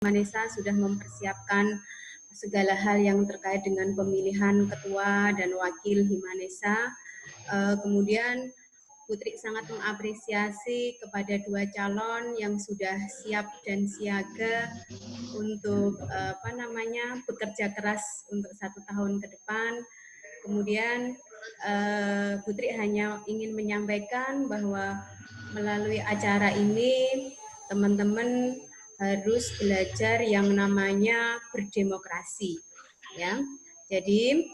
Himanesa sudah mempersiapkan segala hal yang terkait dengan pemilihan ketua dan wakil Himanesa. Kemudian Putri sangat mengapresiasi kepada dua calon yang sudah siap dan siaga untuk bekerja keras untuk 1 tahun ke depan. Kemudian Putri hanya ingin menyampaikan bahwa melalui acara ini teman-teman harus belajar yang namanya berdemokrasi, ya. Jadi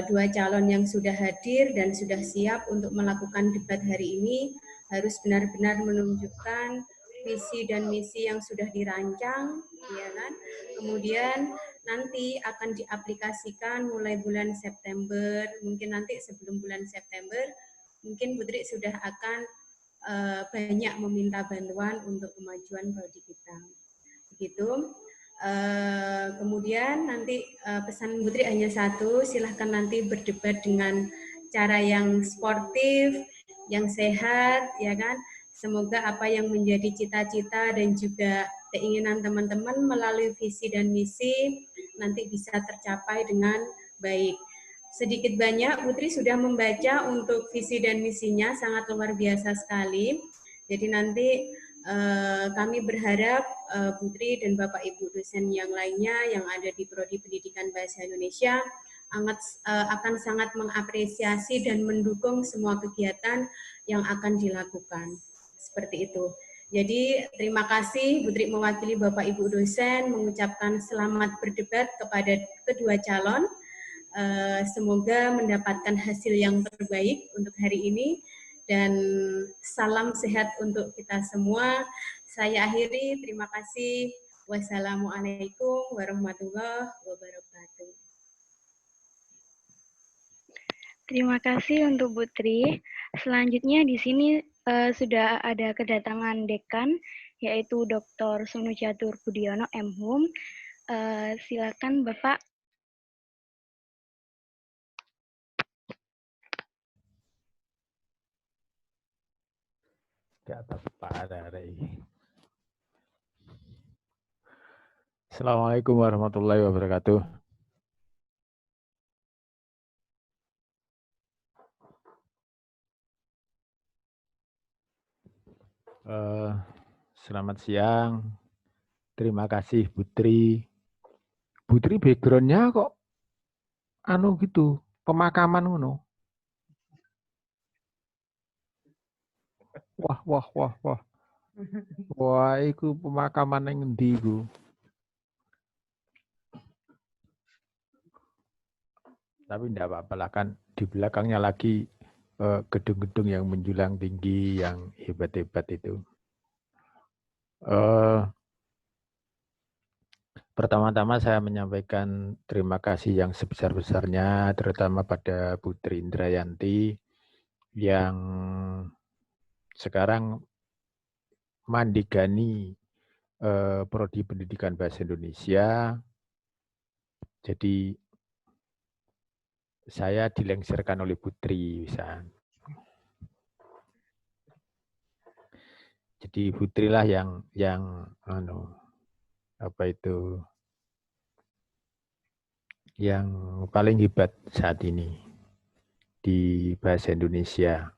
dua calon yang sudah hadir dan sudah siap untuk melakukan debat hari ini harus benar-benar menunjukkan visi dan misi yang sudah dirancang, ya kan? Kemudian nanti akan diaplikasikan mulai bulan September, mungkin nanti sebelum bulan September, mungkin Putri sudah akan banyak meminta bantuan untuk kemajuan prodi kita. Begitu. Kemudian nanti pesan Putri hanya satu, silahkan nanti berdebat dengan cara yang sportif, yang sehat, ya kan. Semoga apa yang menjadi cita-cita dan juga keinginan teman-teman melalui visi dan misi nanti bisa tercapai dengan baik. Sedikit banyak Putri sudah membaca untuk visi dan misinya, sangat luar biasa sekali. Jadi nanti kami berharap Putri dan Bapak Ibu dosen yang lainnya yang ada di Prodi Pendidikan Bahasa Indonesia akan sangat mengapresiasi dan mendukung semua kegiatan yang akan dilakukan. Seperti itu. Jadi terima kasih Putri mewakili Bapak Ibu dosen mengucapkan selamat berdebat kepada kedua calon. Semoga mendapatkan hasil yang terbaik untuk hari ini. Dan salam sehat untuk kita semua. Saya akhiri, terima kasih. Wassalamualaikum warahmatullahi wabarakatuh. Terima kasih untuk Putri. Selanjutnya di sini sudah ada kedatangan dekan, yaitu Dr. Sunu Catur Budiono, M.Hum. Silakan Bapak. Assalamualaikum warahmatullahi wabarakatuh. Selamat siang. Terima kasih Putri. Putri backgroundnya kok anu gitu, pemakaman ngono. Wah. Wah, iku pemakaman yang ngendi iku? Tapi enggak apa-apa lah, kan di belakangnya lagi gedung-gedung yang menjulang tinggi, yang hebat-hebat itu. Pertama-tama saya menyampaikan terima kasih yang sebesar-besarnya, terutama pada Putri Indrayanti yang sekarang mandigani Prodi Pendidikan Bahasa Indonesia. Jadi saya dilengsarkan oleh Putri, misalnya. Jadi Putri lah yang yang paling hebat saat ini di bahasa Indonesia.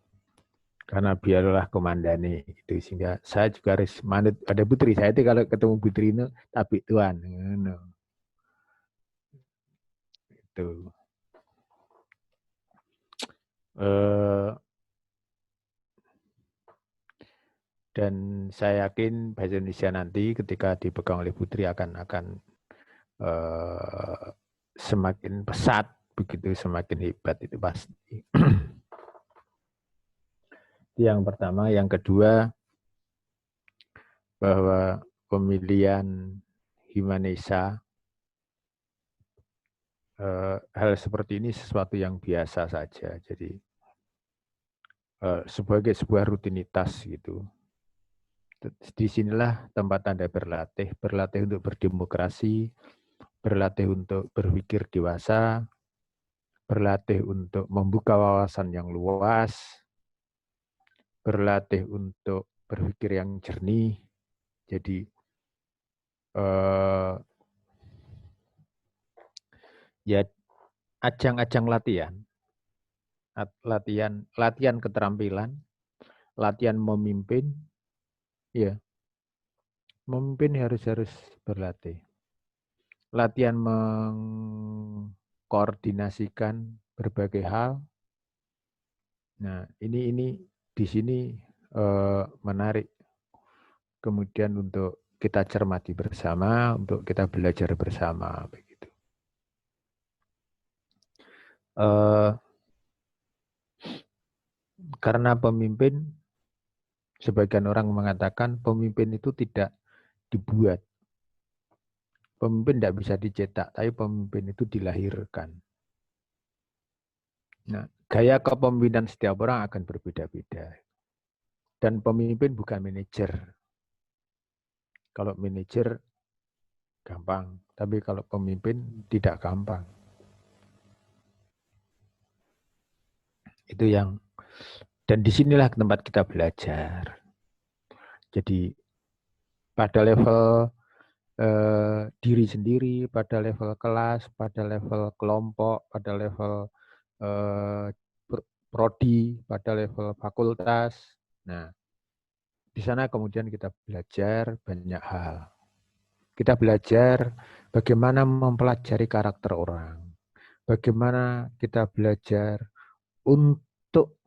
Karena biarlah komandane itu, sehingga saya juga harus manut pada Putri. Saya itu kalau ketemu Putri itu tapi Tuhan. Itu. Dan saya yakin bahasa Indonesia nanti ketika dipegang oleh Putri akan semakin pesat, begitu semakin hebat itu pasti. Yang pertama, yang kedua, bahwa pemilihan Himanesa hal seperti ini sesuatu yang biasa saja. Jadi sebagai sebuah rutinitas gitu. Disinilah tempat Anda berlatih untuk berdemokrasi, berlatih untuk berpikir dewasa, berlatih untuk membuka wawasan yang luas, berlatih untuk berpikir yang jernih. Jadi ya ajang-ajang latihan keterampilan, latihan memimpin, ya memimpin harus berlatih. Latihan mengkoordinasikan berbagai hal. Nah, ini di sini menarik. Kemudian untuk kita cermati bersama, untuk kita belajar bersama, begitu. Karena pemimpin, sebagian orang mengatakan pemimpin itu tidak dibuat. Pemimpin tidak bisa dicetak, tapi pemimpin itu dilahirkan. Nah, gaya kepemimpinan setiap orang akan berbeda-beda. Dan pemimpin bukan manajer. Kalau manajer gampang, tapi kalau pemimpin tidak gampang. Itu yang, dan disinilah tempat kita belajar. Jadi pada level diri sendiri, pada level kelas, pada level kelompok, pada level prodi, pada level fakultas. Nah, di sana kemudian kita belajar banyak hal. Kita belajar bagaimana mempelajari karakter orang. Bagaimana kita belajar untuk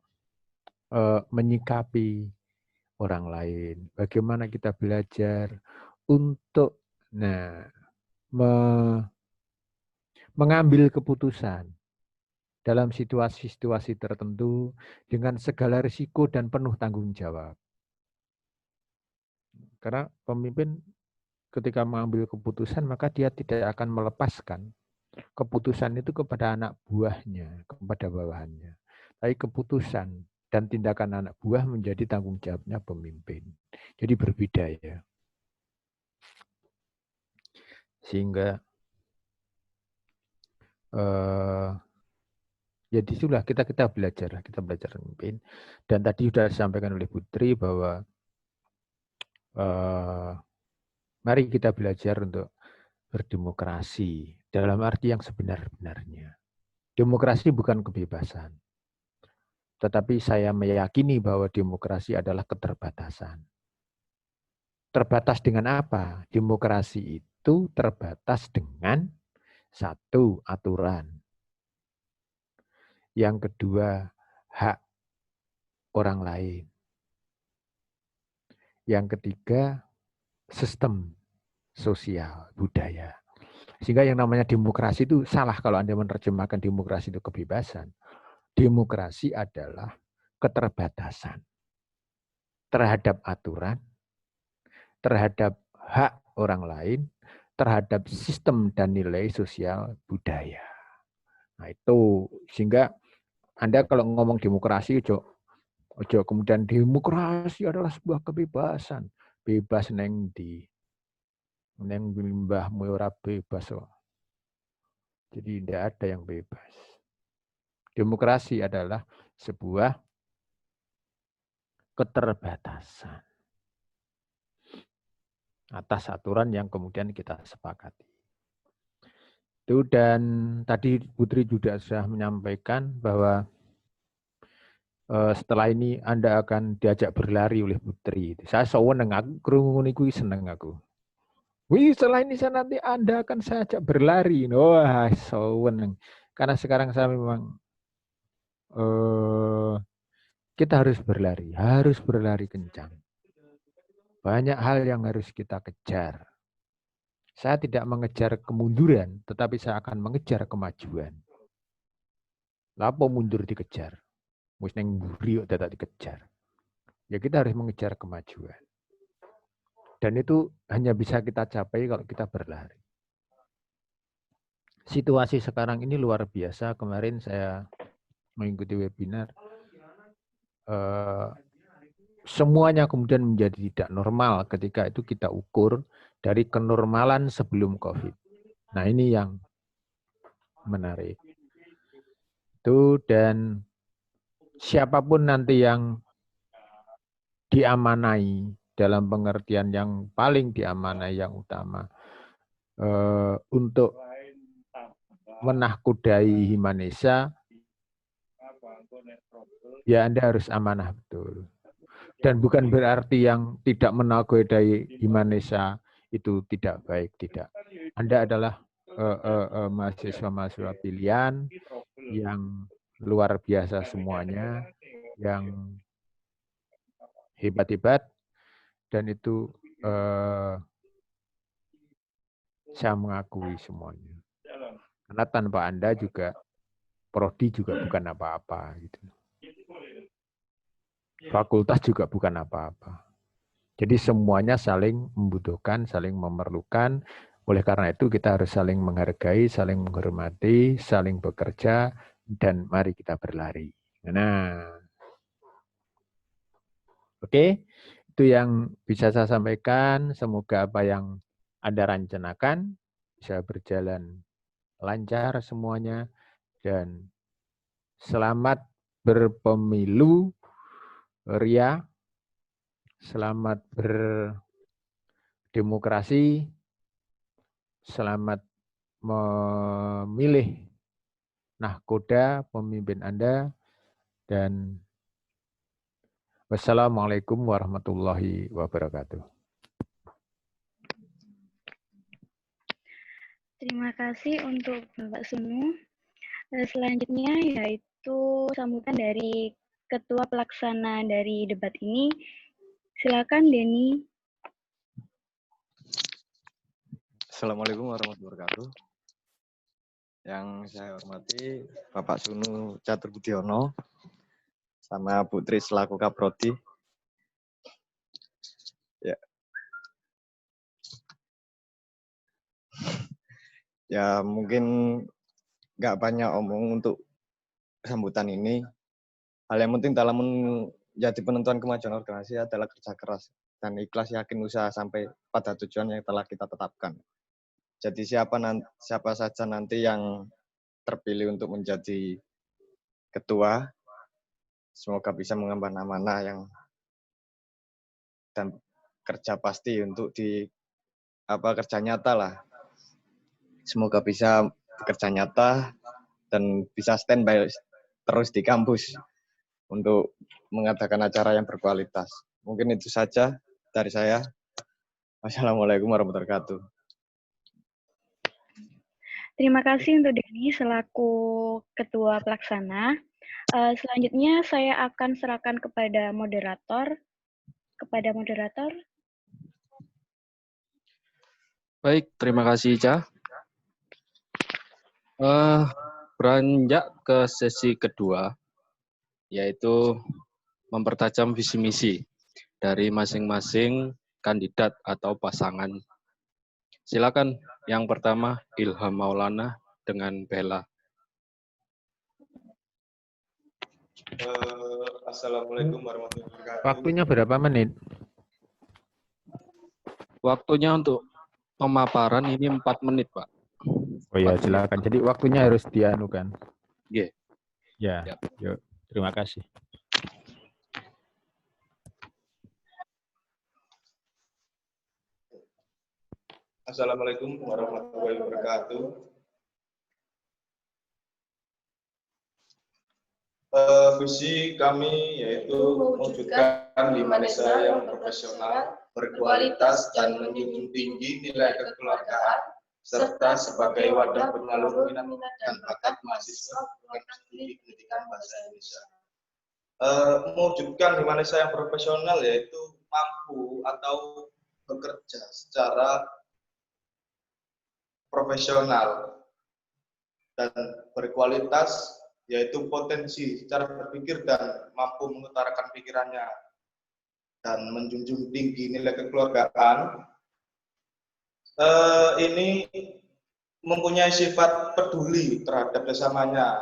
menyikapi orang lain. Bagaimana kita belajar untuk mengambil keputusan dalam situasi-situasi tertentu dengan segala risiko dan penuh tanggung jawab. Karena pemimpin ketika mengambil keputusan, maka dia tidak akan melepaskan keputusan itu kepada anak buahnya, kepada bawahannya. Tapi keputusan dan tindakan anak buah menjadi tanggung jawabnya pemimpin. Jadi berbeda ya. Sehingga ya disitulah kita belajar memimpin. Dan tadi sudah disampaikan oleh Putri bahwa mari kita belajar untuk berdemokrasi dalam arti yang sebenar-benarnya. Demokrasi bukan kebebasan. Tetapi saya meyakini bahwa demokrasi adalah keterbatasan. Terbatas dengan apa? Demokrasi itu terbatas dengan satu, aturan. Yang kedua, hak orang lain. Yang ketiga, sistem sosial, budaya. Sehingga yang namanya demokrasi itu salah kalau Anda menerjemahkan demokrasi itu kebebasan. Demokrasi adalah keterbatasan terhadap aturan, terhadap hak orang lain, terhadap sistem dan nilai sosial budaya. Nah itu, sehingga Anda kalau ngomong demokrasi, ojo kemudian demokrasi adalah sebuah kebebasan. Bebas neng di neng mbahmu ora bebas. Jadi tidak ada yang bebas. Demokrasi adalah sebuah keterbatasan atas aturan yang kemudian kita sepakati. Itu, dan tadi Putri juga sudah menyampaikan bahwa setelah ini Anda akan diajak berlari oleh Putri. Saya seneng, aku krungu niku seneng aku. Wih, setelah ini saya nanti Anda akan saya ajak berlari. Wah, seneng. Karena sekarang saya memang kita harus berlari kencang. Banyak hal yang harus kita kejar. Saya tidak mengejar kemunduran, tetapi saya akan mengejar kemajuan. Lapo mundur dikejar? Wis neng mburi kok dadak dikejar. Ya kita harus mengejar kemajuan. Dan itu hanya bisa kita capai kalau kita berlari. Situasi sekarang ini luar biasa. Kemarin saya mengikuti webinar. Semuanya kemudian menjadi tidak normal ketika itu kita ukur dari kenormalan sebelum COVID. Nah ini yang menarik. Itu, dan siapapun nanti yang diamanai dalam pengertian yang paling diamanai yang utama untuk menahkodai Himanesa, ya Anda harus amanah betul. Dan bukan berarti yang tidak menahkodai Himanesa itu tidak baik, tidak. Anda adalah mahasiswa-mahasiswa pilihan yang luar biasa semuanya, yang hebat-hebat, dan itu saya mengakui semuanya. Karena tanpa Anda juga, prodi juga bukan apa-apa. Gitu. Fakultas juga bukan apa-apa. Jadi semuanya saling membutuhkan, saling memerlukan. Oleh karena itu kita harus saling menghargai, saling menghormati, saling bekerja, dan mari kita berlari. Nah, oke, itu yang bisa saya sampaikan. Semoga apa yang Anda rencanakan bisa berjalan lancar semuanya, dan selamat berpemilu Ria, selamat berdemokrasi, selamat memilih nahkoda pemimpin Anda, dan wassalamualaikum warahmatullahi wabarakatuh. Terima kasih untuk Bapak Sunu. Selanjutnya yaitu sambutan dari Ketua Pelaksana dari debat ini. Silakan Denny. Assalamualaikum warahmatullahi wabarakatuh. Yang saya hormati Bapak Sunu Catur Budiono sama Bu Tri selaku Kaprodi. Ya mungkin nggak banyak omong untuk sambutan ini. Hal yang penting dalam menjadi penentuan kemajuan organisasi adalah kerja keras dan ikhlas yakin usaha sampai pada tujuan yang telah kita tetapkan. Jadi siapa saja nanti yang terpilih untuk menjadi ketua, semoga bisa mengemban amanah yang dan kerja pasti untuk kerja nyata lah. Semoga bisa bekerja nyata dan bisa standby terus di kampus untuk mengadakan acara yang berkualitas. Mungkin itu saja dari saya. Wassalamualaikum warahmatullahi wabarakatuh. Terima kasih untuk Denny selaku Ketua Pelaksana. Selanjutnya saya akan serahkan kepada moderator. Baik, terima kasih Ica. Beranjak ke sesi kedua, yaitu mempertajam visi misi dari masing-masing kandidat atau pasangan. Silakan yang pertama Ilham Maulana dengan Bella. Assalamualaikum warahmatullahi wabarakatuh. Waktunya berapa menit? Waktunya untuk pemaparan ini 4 menit, Pak. Oh ya, silakan. Jadi waktunya harus dianukan. Oke. Ya, yuk. Terima kasih. Assalamualaikum warahmatullahi wabarakatuh. Visi kami yaitu mewujudkan Himanesa yang profesional, berkualitas, dan menjunjung tinggi nilai kekeluargaan, serta sebagai wadah penyalur minat dan bakat mahasiswa perguruan tinggi pendidikan bahasa Indonesia. Mewujudkan Himanesa yang profesional yaitu mampu atau bekerja secara profesional dan berkualitas, yaitu potensi secara berpikir dan mampu mengutarakan pikirannya dan menjunjung tinggi nilai kekeluargaan. Ini mempunyai sifat peduli terhadap sesamanya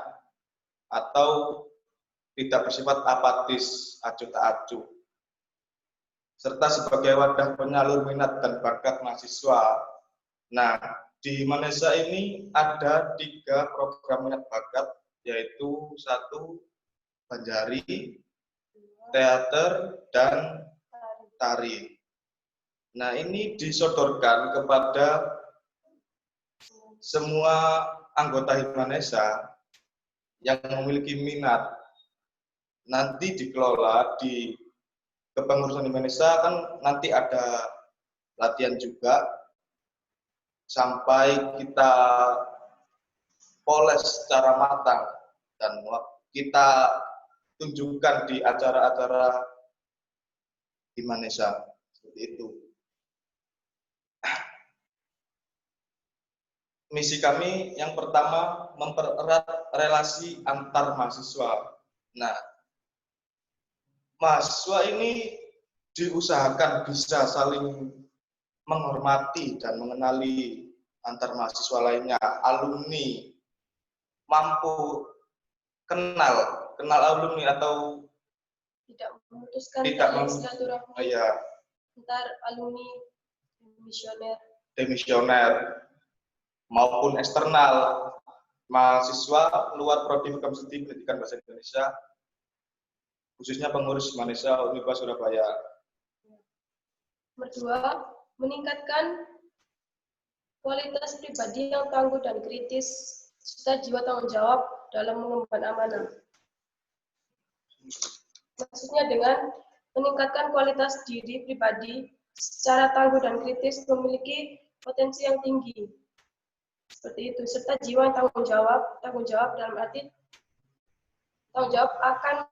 atau tidak bersifat apatis, acuh tak acuh, serta sebagai wadah penyalur minat dan bakat mahasiswa. Nah, di Himanesa ini ada 3 program minat bakat, yaitu 1 Banjari, teater, dan tari. Nah, ini disodorkan kepada semua anggota Himanesa yang memiliki minat nanti dikelola di kepengurusan Himanesa, kan nanti ada latihan juga sampai kita poles secara matang dan kita tunjukkan di acara-acara Himanesa seperti itu. Misi kami yang pertama mempererat relasi antar mahasiswa. Nah, mahasiswa ini diusahakan bisa saling menghormati dan mengenali antar mahasiswa lainnya, alumni, mampu kenal alumni atau tidak memutuskan silaturahmi antar alumni demisioner maupun eksternal mahasiswa luar prodi Fakultas Pendidikan Bahasa Indonesia, khususnya pengurus Himanesa Univers Surabaya. Nomor 2, meningkatkan kualitas pribadi yang tangguh dan kritis serta jiwa tanggung jawab dalam mengemban amanah. Maksudnya dengan meningkatkan kualitas diri pribadi secara tangguh dan kritis memiliki potensi yang tinggi. Seperti itu, serta jiwa tanggung jawab dalam arti tanggung jawab akan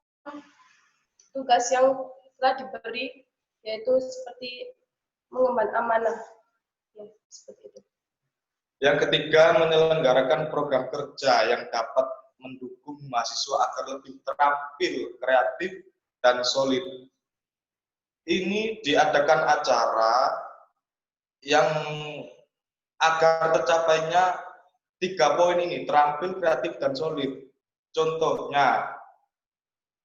tugas yang telah diberi, yaitu seperti mengemban amanah. Ya, seperti itu. Yang ketiga, menyelenggarakan program kerja yang dapat mendukung mahasiswa agar lebih terampil, kreatif, dan solid. Ini diadakan acara yang agar tercapainya 3 poin ini, terampil, kreatif, dan solid. Contohnya,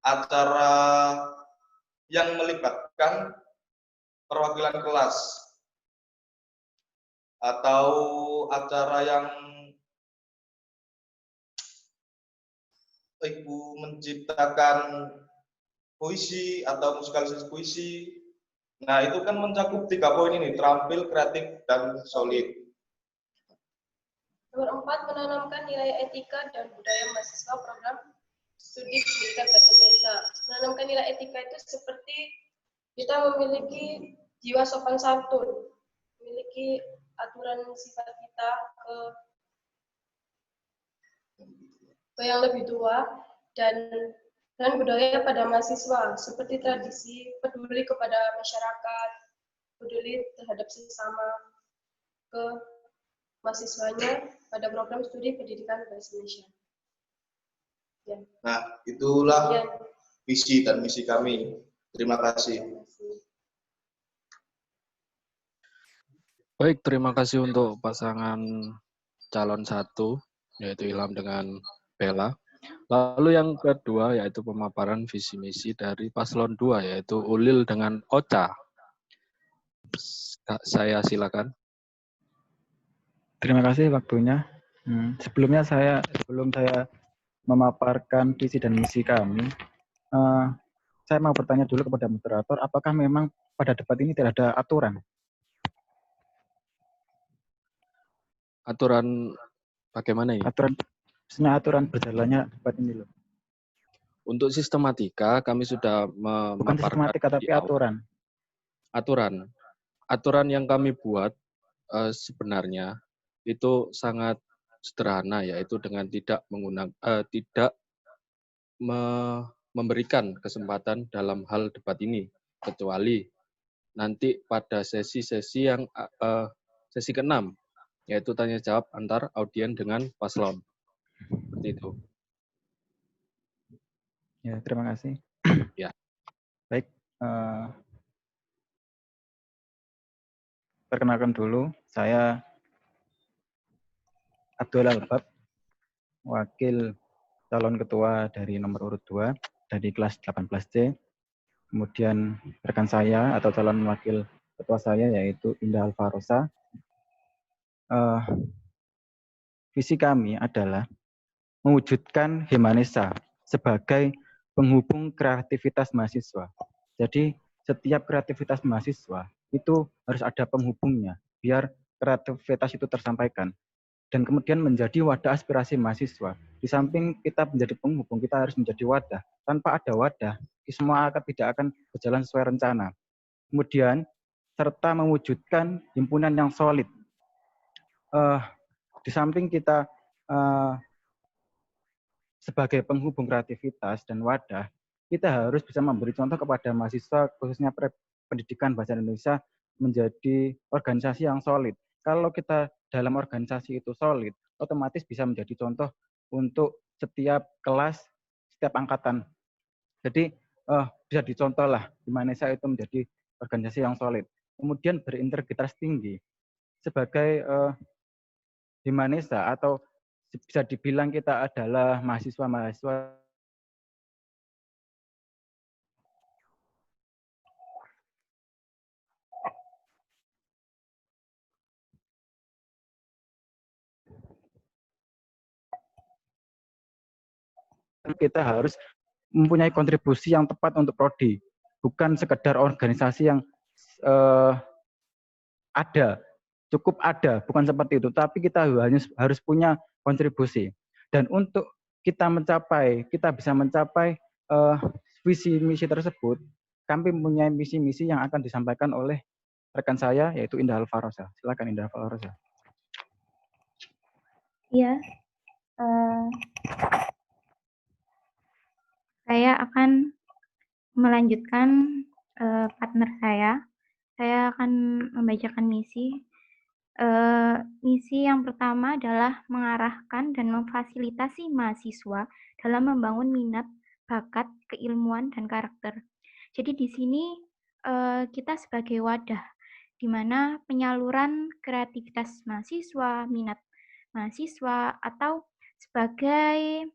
acara yang melibatkan perwakilan kelas, atau acara yang ibu menciptakan puisi atau musikalisasi puisi. Nah, itu kan mencakup 3 poin ini, terampil, kreatif, dan solid. Nomor 4, menanamkan nilai etika dan budaya mahasiswa program studi pendidikan bahasa Indonesia. Menanamkan nilai etika itu seperti kita memiliki jiwa sopan santun, memiliki aturan sifat kita ke yang lebih tua, dan budaya pada mahasiswa seperti tradisi, peduli kepada masyarakat, peduli terhadap sesama ke mahasiswanya pada program studi pendidikan bahasa Indonesia. Ya. Nah, itulah visi dan misi kami. Terima kasih. Baik, terima kasih untuk pasangan calon 1, yaitu Ilham dengan Bella. Lalu yang kedua, yaitu pemaparan visi misi dari paslon 2, yaitu Ulil dengan Ocha. Saya silakan. Terima kasih waktunya. Sebelum saya memaparkan visi dan misi kami, saya mau bertanya dulu kepada moderator, apakah memang pada debat ini tidak ada aturan? Aturan bagaimana ini? Aturan berjalannya debat ini loh. Untuk sistematika kami sudah Bukan memaparkan sistematika tapi aturan. Aturan yang kami buat sebenarnya itu sangat sederhana, yaitu dengan tidak memberikan kesempatan dalam hal debat ini, kecuali nanti pada sesi-sesi yang sesi ke-6, yaitu tanya jawab antar audien dengan paslon. Seperti itu. Ya, terima kasih. Ya. Baik, perkenalkan dulu, saya Abdul Albab, wakil calon ketua dari nomor urut 2 dari kelas 18C. Kemudian rekan saya atau calon wakil ketua saya yaitu Indah Alvarosa. Visi kami adalah mewujudkan Himanesa sebagai penghubung kreativitas mahasiswa. Jadi setiap kreativitas mahasiswa itu harus ada penghubungnya biar kreativitas itu tersampaikan. dan kemudian menjadi wadah aspirasi mahasiswa. Di samping kita menjadi penghubung, kita harus menjadi wadah. Tanpa ada wadah, semua tidak akan berjalan sesuai rencana. Kemudian, serta mewujudkan himpunan yang solid. Di samping kita sebagai penghubung kreativitas dan wadah, kita harus bisa memberi contoh kepada mahasiswa, khususnya pendidikan bahasa Indonesia, menjadi organisasi yang solid. Kalau kita dalam organisasi itu solid, otomatis bisa menjadi contoh untuk setiap kelas, setiap angkatan. Jadi bisa dicontoh lah Himanesa itu menjadi organisasi yang solid. Kemudian berintegritas tinggi. Sebagai Himanesa atau bisa dibilang kita adalah mahasiswa-mahasiswa kita harus mempunyai kontribusi yang tepat untuk prodi, bukan sekedar organisasi yang cukup ada, bukan seperti itu, tapi kita harus punya kontribusi. Dan untuk kita bisa mencapai visi misi tersebut, kami mempunyai misi-misi yang akan disampaikan oleh rekan saya, yaitu Indah Alvarosa. Silakan Indah Alvarosa. Iya, saya akan melanjutkan partner saya. Saya akan membacakan misi. Misi yang pertama adalah mengarahkan dan memfasilitasi mahasiswa dalam membangun minat, bakat, keilmuan, dan karakter. Jadi di sini kita sebagai wadah, di mana penyaluran kreativitas mahasiswa, minat mahasiswa, atau sebagai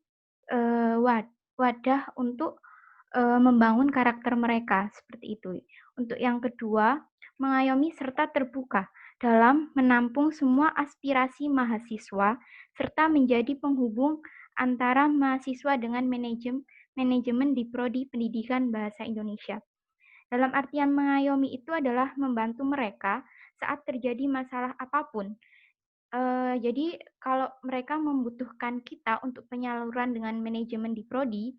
wadah untuk membangun karakter mereka, seperti itu. Untuk yang kedua, mengayomi serta terbuka dalam menampung semua aspirasi mahasiswa, serta menjadi penghubung antara mahasiswa dengan manajemen di Prodi Pendidikan Bahasa Indonesia. Dalam artian mengayomi itu adalah membantu mereka saat terjadi masalah apapun. Jadi kalau mereka membutuhkan kita untuk penyaluran dengan manajemen di Prodi,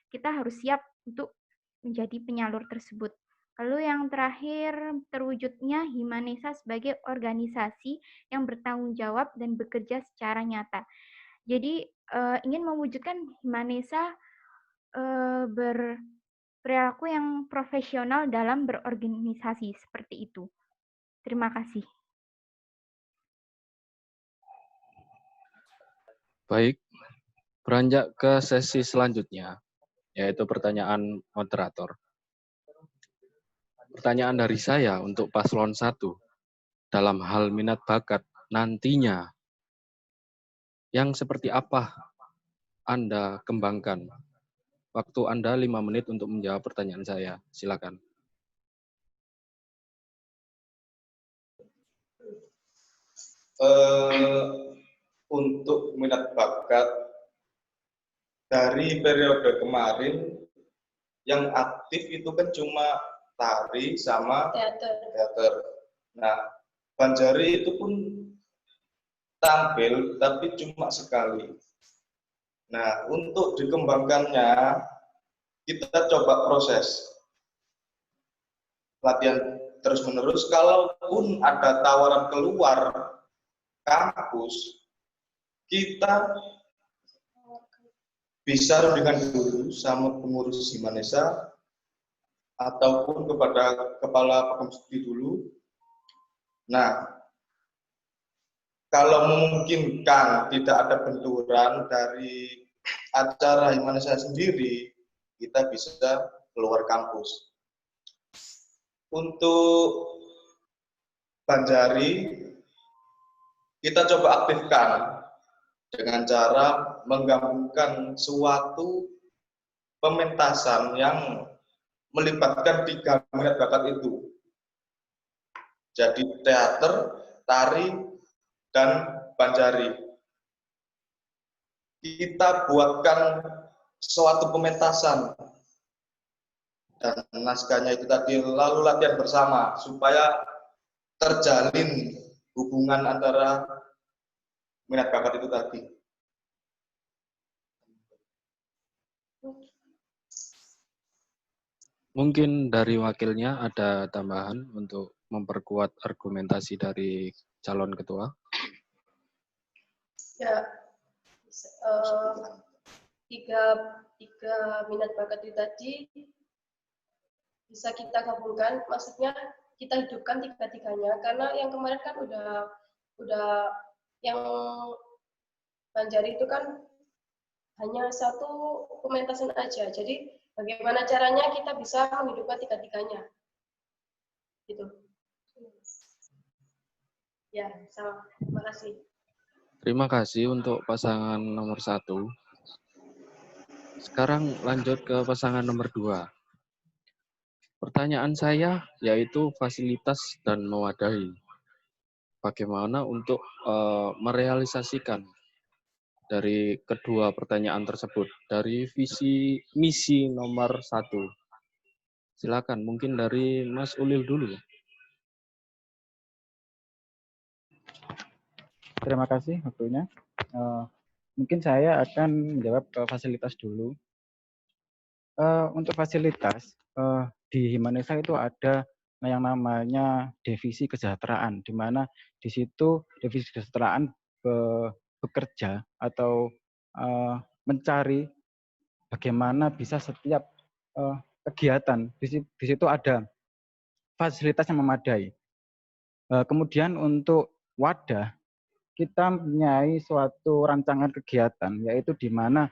kita harus siap untuk menjadi penyalur tersebut. Lalu yang terakhir, terwujudnya Himanesa sebagai organisasi yang bertanggung jawab dan bekerja secara nyata. Jadi ingin mewujudkan Himanesa berperilaku yang profesional dalam berorganisasi, seperti itu. Terima kasih. Baik, beranjak ke sesi selanjutnya, yaitu pertanyaan moderator. Pertanyaan dari saya untuk paslon 1, dalam hal minat bakat nantinya, yang seperti apa Anda kembangkan? Waktu Anda 5 menit untuk menjawab pertanyaan saya. Silakan. Untuk minat bakat, dari periode kemarin, yang aktif itu kan cuma tari sama teater. Nah, Banjari itu pun tampil, tapi cuma sekali. Nah, untuk dikembangkannya, kita coba proses latihan terus-menerus. Kalaupun ada tawaran keluar kampus, kita bisa dengan dulu sama pengurus Himanesa ataupun kepada kepala Pekamstudi dulu. Nah, kalau memungkinkan tidak ada benturan dari acara Himanesa sendiri, kita bisa keluar kampus. Untuk Banjari, kita coba aktifkan dengan cara menggabungkan suatu pementasan yang melibatkan 3 minat bakat itu. Jadi teater, tari, dan Banjari. Kita buatkan suatu pementasan dan naskahnya itu tadi, lalu latihan bersama supaya terjalin hubungan antara minat bakat itu tadi. Mungkin dari wakilnya ada tambahan untuk memperkuat argumentasi dari calon ketua. Ya, tiga minat bakat itu tadi bisa kita gabungkan, maksudnya kita hidupkan tiga-tiganya, karena yang kemarin kan udah yang Banjari itu kan hanya satu pementasan aja, jadi bagaimana caranya kita bisa menghidupkan tiga-tiganya, gitu. Ya, sama. Terima kasih. Terima kasih untuk pasangan nomor 1. Sekarang lanjut ke pasangan nomor 2. Pertanyaan saya yaitu fasilitas dan mewadahi. Bagaimana untuk merealisasikan dari kedua pertanyaan tersebut dari visi misi nomor 1. Silakan, mungkin dari Mas Ulil dulu. Terima kasih waktunya. Mungkin saya akan menjawab fasilitas dulu. Untuk fasilitas di Himanesa itu ada yang namanya divisi kesejahteraan, di mana di situ divisi kesejahteraan bekerja atau mencari bagaimana bisa setiap kegiatan di situ ada fasilitas yang memadai. Kemudian untuk wadah, kita mempunyai suatu rancangan kegiatan, yaitu di mana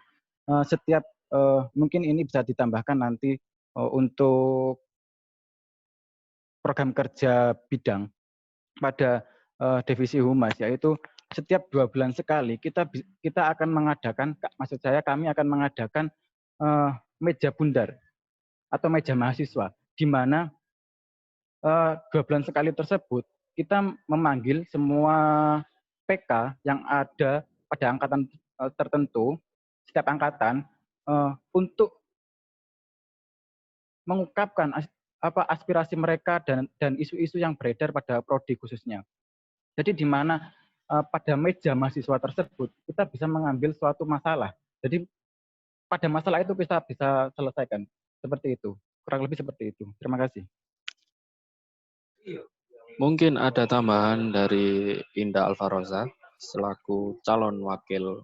setiap mungkin ini bisa ditambahkan nanti untuk program kerja bidang pada divisi humas, yaitu setiap 2 bulan sekali kita akan mengadakan, maksud saya kami akan mengadakan meja bundar atau meja mahasiswa, di mana 2 bulan sekali tersebut kita memanggil semua PK yang ada pada angkatan tertentu, setiap angkatan, untuk mengungkapkan aspirasi mereka dan isu-isu yang beredar pada prodi khususnya. Jadi di mana pada meja mahasiswa tersebut kita bisa mengambil suatu masalah. Jadi pada masalah itu bisa selesaikan. Seperti itu. Kurang lebih seperti itu. Terima kasih. Mungkin ada tambahan dari Indah Alvarosa selaku calon wakil.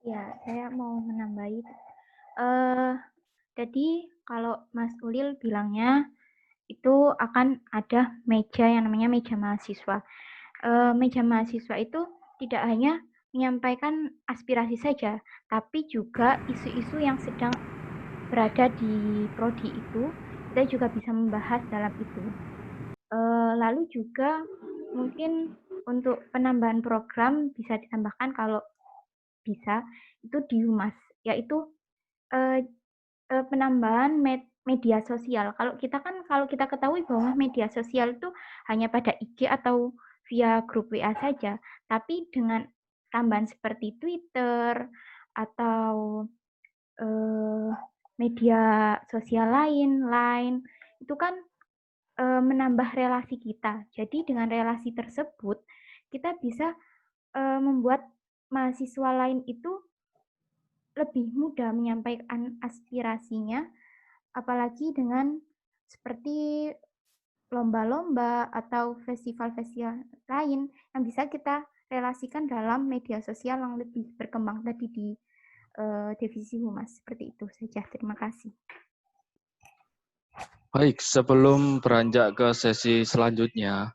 Ya, saya mau menambahi. Jadi kalau Mas Ulil bilangnya itu akan ada meja yang namanya meja mahasiswa. Meja mahasiswa itu tidak hanya menyampaikan aspirasi saja, tapi juga isu-isu yang sedang berada di prodi itu, kita juga bisa membahas dalam itu. Lalu juga mungkin untuk penambahan program bisa ditambahkan kalau bisa itu di humas, yaitu penambahan media sosial. Kalau kita ketahui bahwa media sosial itu hanya pada IG atau via grup WA saja, tapi dengan tambahan seperti Twitter atau media sosial lain, itu kan menambah relasi kita. Jadi dengan relasi tersebut kita bisa membuat mahasiswa lain itu lebih mudah menyampaikan aspirasinya, apalagi dengan seperti lomba-lomba atau festival-festival lain yang bisa kita relasikan dalam media sosial yang lebih berkembang tadi di divisi humas. Seperti itu saja. Terima kasih. Baik, sebelum beranjak ke sesi selanjutnya,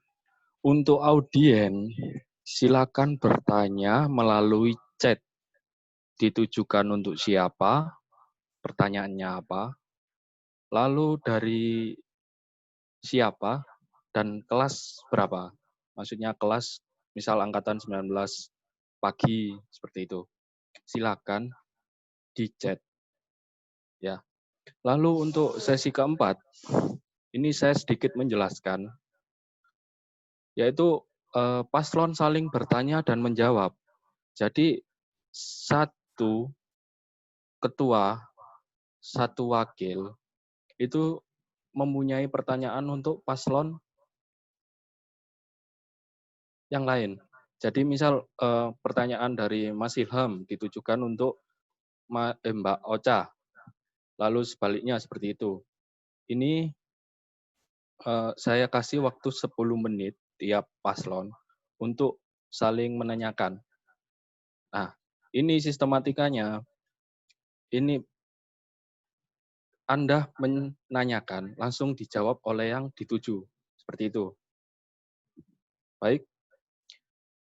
untuk audien silakan bertanya melalui chat. Ditujukan untuk siapa, pertanyaannya apa, lalu dari siapa, dan kelas berapa. Maksudnya kelas, misal angkatan 19 pagi, seperti itu. Silakan di chat. Ya. Lalu untuk sesi keempat, ini saya sedikit menjelaskan, yaitu paslon saling bertanya dan menjawab. Jadi satu ketua, satu wakil, itu mempunyai pertanyaan untuk paslon yang lain. Jadi misal pertanyaan dari Mas Ilham ditujukan untuk Mbak Ocha, lalu sebaliknya seperti itu. Ini saya kasih waktu 10 menit tiap paslon untuk saling menanyakan. Nah, ini sistematikanya, ini Anda menanyakan, langsung dijawab oleh yang dituju. Seperti itu. Baik,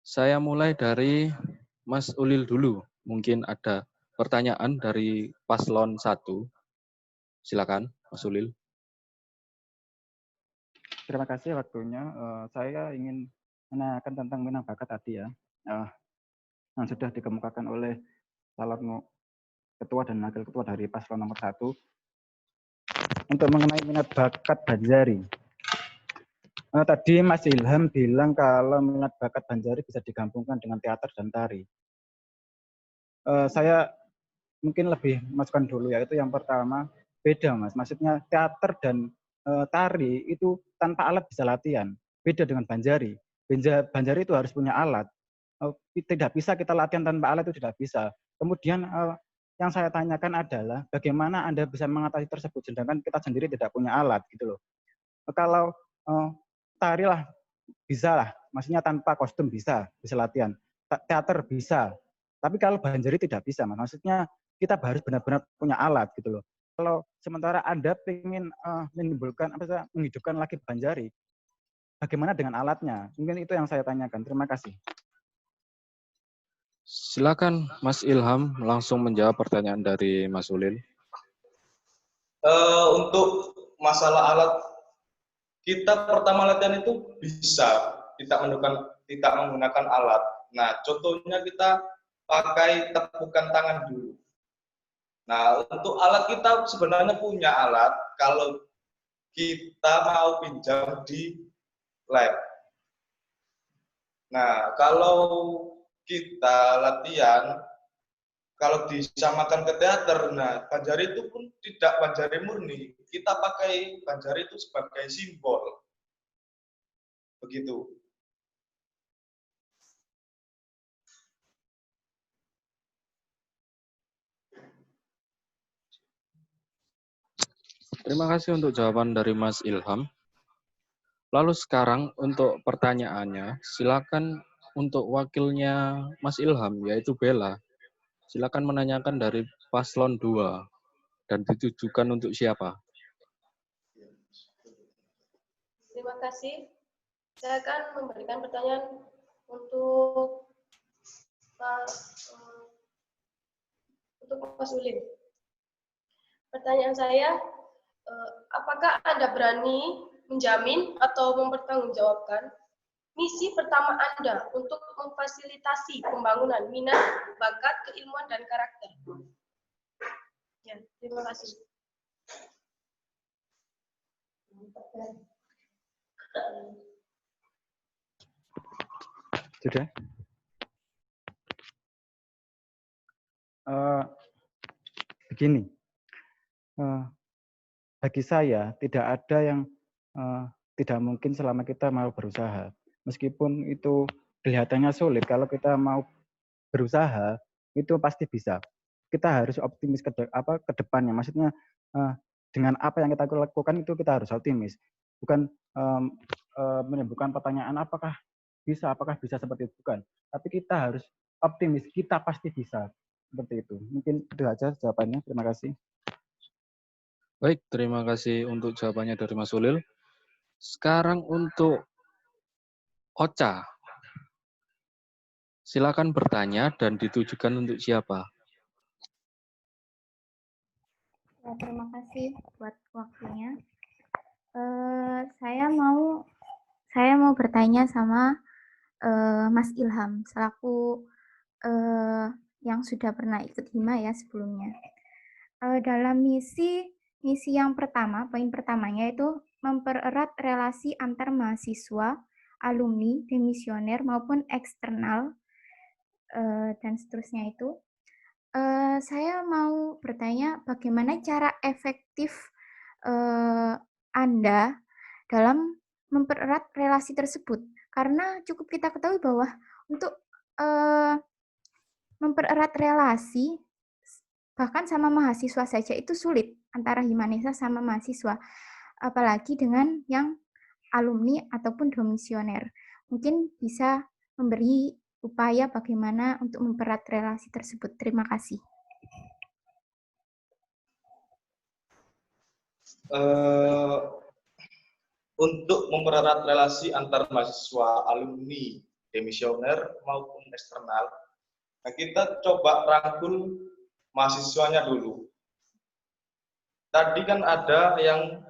saya mulai dari Mas Ulil dulu. Mungkin ada pertanyaan dari paslon 1. Silakan, Mas Ulil. Terima kasih waktunya. Saya ingin menanyakan tentang minat bakat tadi ya, yang sudah dikemukakan oleh calon ketua dan wakil ketua dari paslon nomor 1. Untuk mengenai minat bakat Banjari. Tadi Mas Ilham bilang kalau minat bakat Banjari bisa digabungkan dengan teater dan tari. Saya mungkin lebih masukkan dulu, yaitu yang pertama, beda Mas. Maksudnya teater dan tari itu tanpa alat bisa latihan. Beda dengan Banjari. Banjari itu harus punya alat. Tidak bisa kita latihan tanpa alat, itu tidak bisa. Kemudian yang saya tanyakan adalah bagaimana Anda bisa mengatasi tersebut, sedangkan kita sendiri tidak punya alat gitu loh. Kalau tari lah bisa lah, maksudnya tanpa kostum bisa latihan. Teater bisa, tapi kalau Banjari tidak bisa, maksudnya kita harus benar-benar punya alat gitu loh. Kalau sementara Anda ingin menghidupkan lagi Banjari, bagaimana dengan alatnya? Mungkin itu yang saya tanyakan. Terima kasih. Silakan Mas Ilham langsung menjawab pertanyaan dari Mas Ulil. Untuk masalah alat, kita pertama latihan itu bisa tidak menggunakan alat. Nah, contohnya kita pakai tepukan tangan dulu. Nah, untuk alat kita sebenarnya punya alat kalau kita mau pinjam di lab. Nah, kalau kita latihan, kalau disamakan ke teater, nah Banjari itu pun tidak Banjari murni. Kita pakai Banjari itu sebagai simbol. Begitu. Terima kasih untuk jawaban dari Mas Ilham. Lalu sekarang untuk pertanyaannya, silakan untuk wakilnya Mas Ilham, yaitu Bella. Silakan menanyakan dari paslon 2 dan ditujukan untuk siapa? Terima kasih. Saya akan memberikan pertanyaan untuk Mas Ulin. Pertanyaan saya, apakah Anda berani menjamin atau mempertanggungjawabkan misi pertama Anda untuk memfasilitasi pembangunan minat, bakat, keilmuan, dan karakter? Ya, terima kasih. Sudah? Begini, bagi saya tidak ada yang tidak mungkin selama kita mau berusaha. Meskipun itu kelihatannya sulit, kalau kita mau berusaha itu pasti bisa. Kita harus optimis ke depannya. Maksudnya dengan apa yang kita lakukan itu kita harus optimis. Bukan menimbulkan pertanyaan apakah bisa seperti itu, bukan. Tapi kita harus optimis, kita pasti bisa. Seperti itu. Mungkin itu aja jawabannya. Terima kasih. Baik, terima kasih untuk jawabannya dari Mas Ulil. Sekarang untuk Ocha. Silakan bertanya dan ditujukan untuk siapa? Ya, terima kasih buat waktunya. Saya mau bertanya sama Mas Ilham selaku yang sudah pernah ikut Hima ya sebelumnya. Dalam misi yang pertama, poin pertamanya itu mempererat relasi antar mahasiswa, alumni, demisioner maupun eksternal dan seterusnya itu. Saya mau bertanya bagaimana cara efektif Anda dalam mempererat relasi tersebut. Karena cukup kita ketahui bahwa untuk mempererat relasi bahkan sama mahasiswa saja itu sulit antara Himanesa sama mahasiswa, apalagi dengan yang alumni ataupun domisioner. Mungkin bisa memberi upaya bagaimana untuk mempererat relasi tersebut. Terima kasih. Untuk mempererat relasi antar mahasiswa alumni demisioner maupun eksternal, nah kita coba rangkul mahasiswanya dulu. Tadi kan ada yang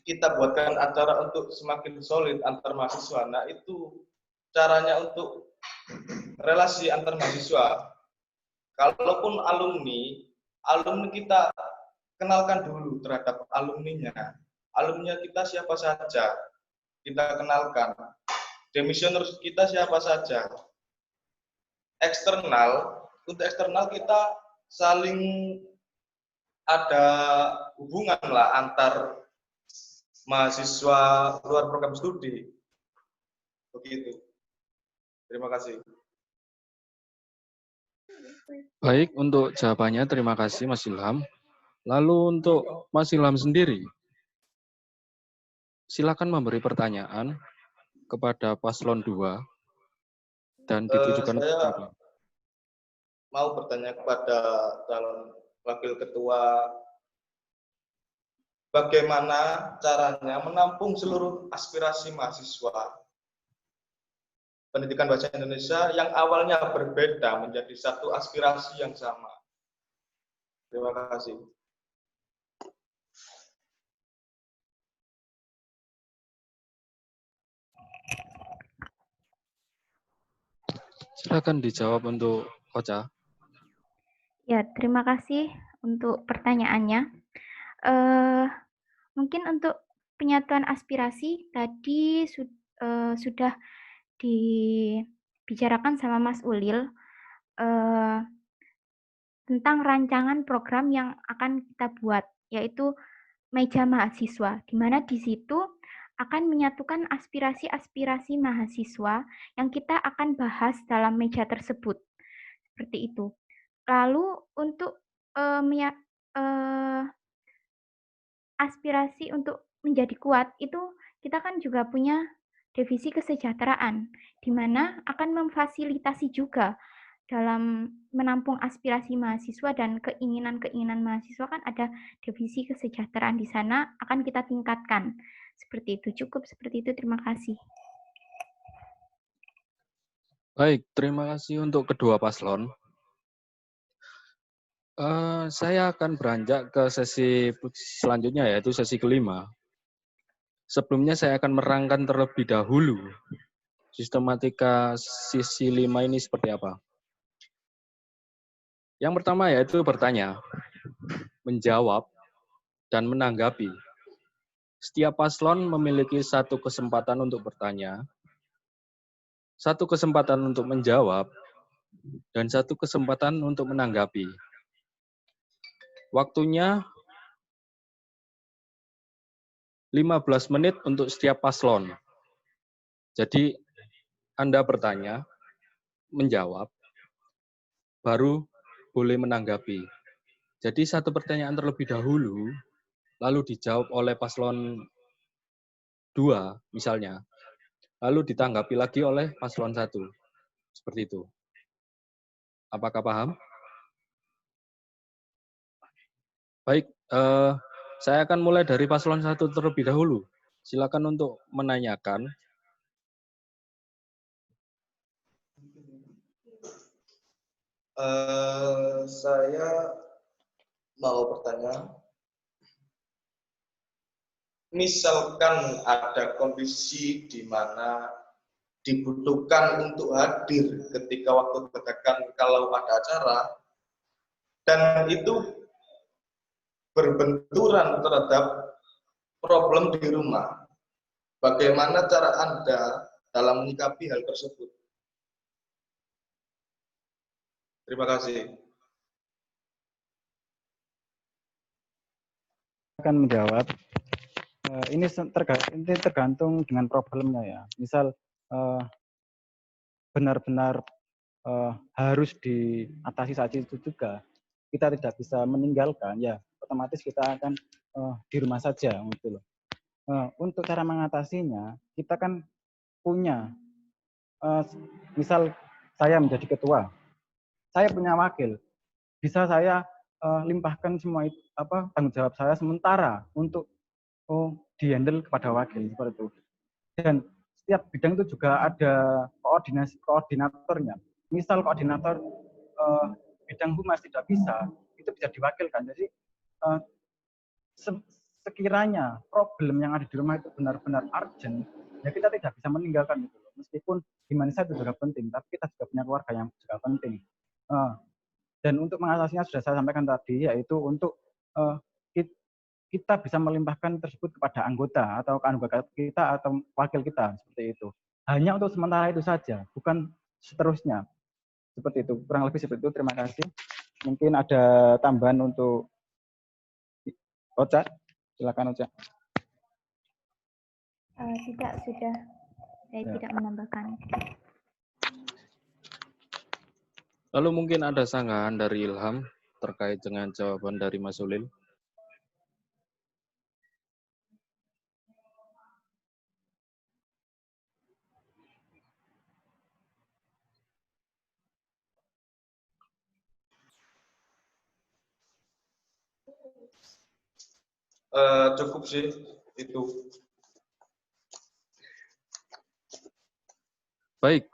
kita buatkan acara untuk semakin solid antar mahasiswa. Nah itu caranya untuk relasi antar mahasiswa. Kalaupun alumni kita kenalkan dulu terhadap alumninya. Alumni kita siapa saja, kita kenalkan. Demisioner kita siapa saja. Untuk eksternal kita saling ada hubungan lah antar mahasiswa luar program studi. Begitu. Terima kasih. Baik, untuk jawabannya terima kasih Mas Ilham. Lalu untuk Mas Ilham sendiri, silakan memberi pertanyaan kepada paslon 2 dan ditujukan saya mau bertanya kepada calon wakil ketua, bagaimana caranya menampung seluruh aspirasi mahasiswa pendidikan bahasa Indonesia yang awalnya berbeda menjadi satu aspirasi yang sama. Terima kasih. Silakan dijawab untuk Koca. Ya, terima kasih untuk pertanyaannya. Mungkin untuk penyatuan aspirasi tadi sudah dibicarakan sama Mas Ulil tentang rancangan program yang akan kita buat, yaitu meja mahasiswa, di mana di situ akan menyatukan aspirasi-aspirasi mahasiswa yang kita akan bahas dalam meja tersebut. Seperti itu. Lalu untuk aspirasi untuk menjadi kuat, itu kita kan juga punya divisi kesejahteraan, di mana akan memfasilitasi juga dalam menampung aspirasi mahasiswa dan keinginan-keinginan mahasiswa, kan ada divisi kesejahteraan di sana, akan kita tingkatkan. Seperti itu, cukup seperti itu, terima kasih. Baik, terima kasih untuk kedua paslon. Saya akan beranjak ke sesi selanjutnya, yaitu sesi kelima. Sebelumnya saya akan merangkan terlebih dahulu sistematika sesi 5 ini seperti apa. Yang pertama yaitu bertanya, menjawab, dan menanggapi. Setiap paslon memiliki satu kesempatan untuk bertanya, satu kesempatan untuk menjawab, dan satu kesempatan untuk menanggapi. Waktunya 15 menit untuk setiap paslon. Jadi Anda bertanya, menjawab, baru boleh menanggapi. Jadi satu pertanyaan terlebih dahulu, lalu dijawab oleh paslon 2 misalnya, lalu ditanggapi lagi oleh paslon 1. Seperti itu. Apakah paham? Baik, saya akan mulai dari paslon 1 terlebih dahulu. Silakan untuk menanyakan. Saya mau bertanya, misalkan ada kondisi di mana dibutuhkan untuk hadir ketika waktu katakan kalau ada acara, dan itu berbenturan terhadap problem di rumah. Bagaimana cara Anda dalam menyikapi hal tersebut? Terima kasih. Akan menjawab. Ini tergantung dengan problemnya ya. Misal benar-benar harus diatasi saat itu juga, kita tidak bisa meninggalkan, ya otomatis kita akan di rumah saja gitu loh. Untuk cara mengatasinya, kita kan punya, misal saya menjadi ketua, saya punya wakil, bisa saya limpahkan semua tanggung jawab saya sementara untuk dihandle kepada wakil seperti itu. Dan setiap bidang itu juga ada koordinatornya. Misal koordinator bidang humas tidak bisa, itu bisa diwakilkan. Jadi sekiranya problem yang ada di rumah itu benar-benar urgent, ya kita tidak bisa meninggalkan itu. Meskipun humanis itu juga penting, tapi kita juga punya keluarga yang juga penting. Dan untuk mengatasinya sudah saya sampaikan tadi, yaitu untuk kita bisa melimpahkan tersebut kepada anggota kita atau wakil kita, seperti itu. Hanya untuk sementara itu saja, bukan seterusnya. Seperti itu, kurang lebih seperti itu. Terima kasih. Mungkin ada tambahan untuk Ocha. Silakan Ocha. Tidak, sudah. Saya tidak menambahkan. Lalu mungkin ada sanggahan dari Ilham terkait dengan jawaban dari Mas Ulil. Cukup sih itu. Baik,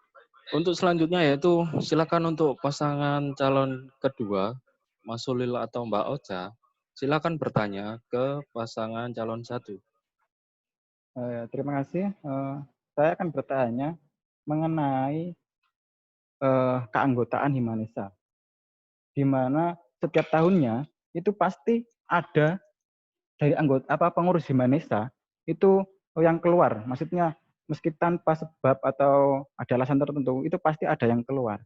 untuk selanjutnya yaitu silakan untuk pasangan calon kedua, Mas Ulil atau Mbak Ocha, silakan bertanya ke pasangan calon satu. Terima kasih. Saya akan bertanya mengenai keanggotaan Himanesa, di mana setiap tahunnya itu pasti ada dari anggota pengurus Himanesa itu yang keluar, maksudnya meski tanpa sebab atau ada alasan tertentu itu pasti ada yang keluar.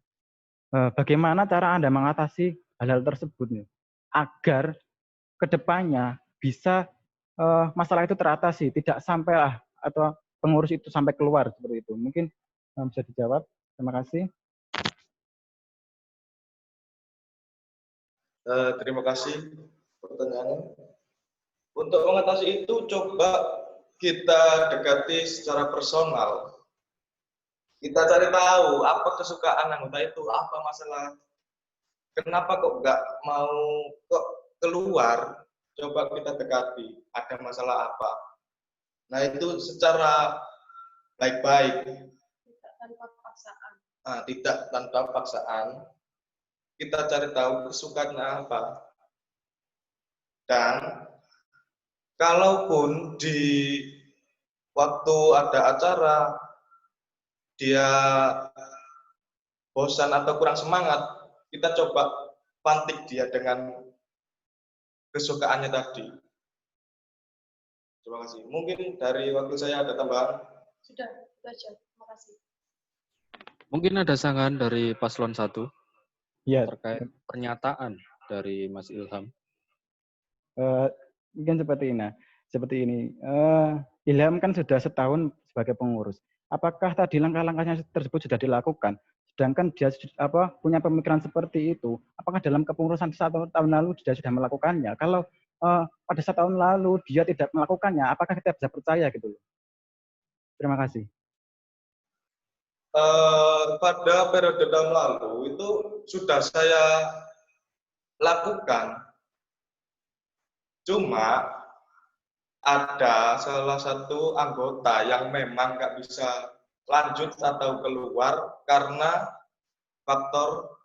Bagaimana cara Anda mengatasi hal-hal tersebut nih, agar kedepannya bisa masalah itu teratasi, tidak sampai atau pengurus itu sampai keluar seperti itu. Mungkin bisa dijawab. Terima kasih. Terima kasih pertanyaannya. Untuk mengatasi itu coba kita dekati secara personal. Kita cari tahu apa kesukaan anggota itu, apa masalah, kenapa kok nggak mau kok keluar. Coba kita dekati, ada masalah apa. Nah itu secara baik-baik. Tidak tanpa paksaan. Tidak tanpa paksaan. Kita cari tahu kesukaannya apa. Dan kalaupun di waktu ada acara dia bosan atau kurang semangat, kita coba pantik dia dengan kesukaannya tadi. Terima kasih. Mungkin dari waktu saya ada tambahan. Sudah, itu aja. Terima kasih. Mungkin ada sanggahan dari paslon 1 ya, terkait pernyataan dari Mas Ilham. Mungkin seperti ini. Ilham kan sudah setahun sebagai pengurus. Apakah tadi langkah-langkahnya tersebut sudah dilakukan? Sedangkan dia punya pemikiran seperti itu, apakah dalam kepengurusan 1 tahun lalu dia sudah melakukannya? Kalau pada 1 tahun lalu dia tidak melakukannya, apakah kita bisa percaya gitu loh? Terima kasih. Pada periode tahun lalu itu sudah saya lakukan. Cuma ada salah satu anggota yang memang nggak bisa lanjut atau keluar karena faktor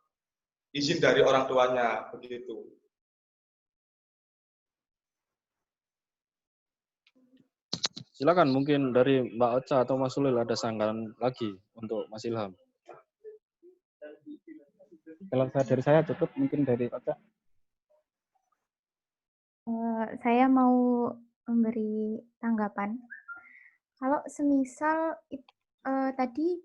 izin dari orang tuanya, begitu. Silakan mungkin dari Mbak Ocha atau Mas Ulil ada sanggahan lagi untuk Mas Ilham. Kalau dari saya cukup, mungkin dari Ocha. Saya mau memberi tanggapan. Kalau semisal tadi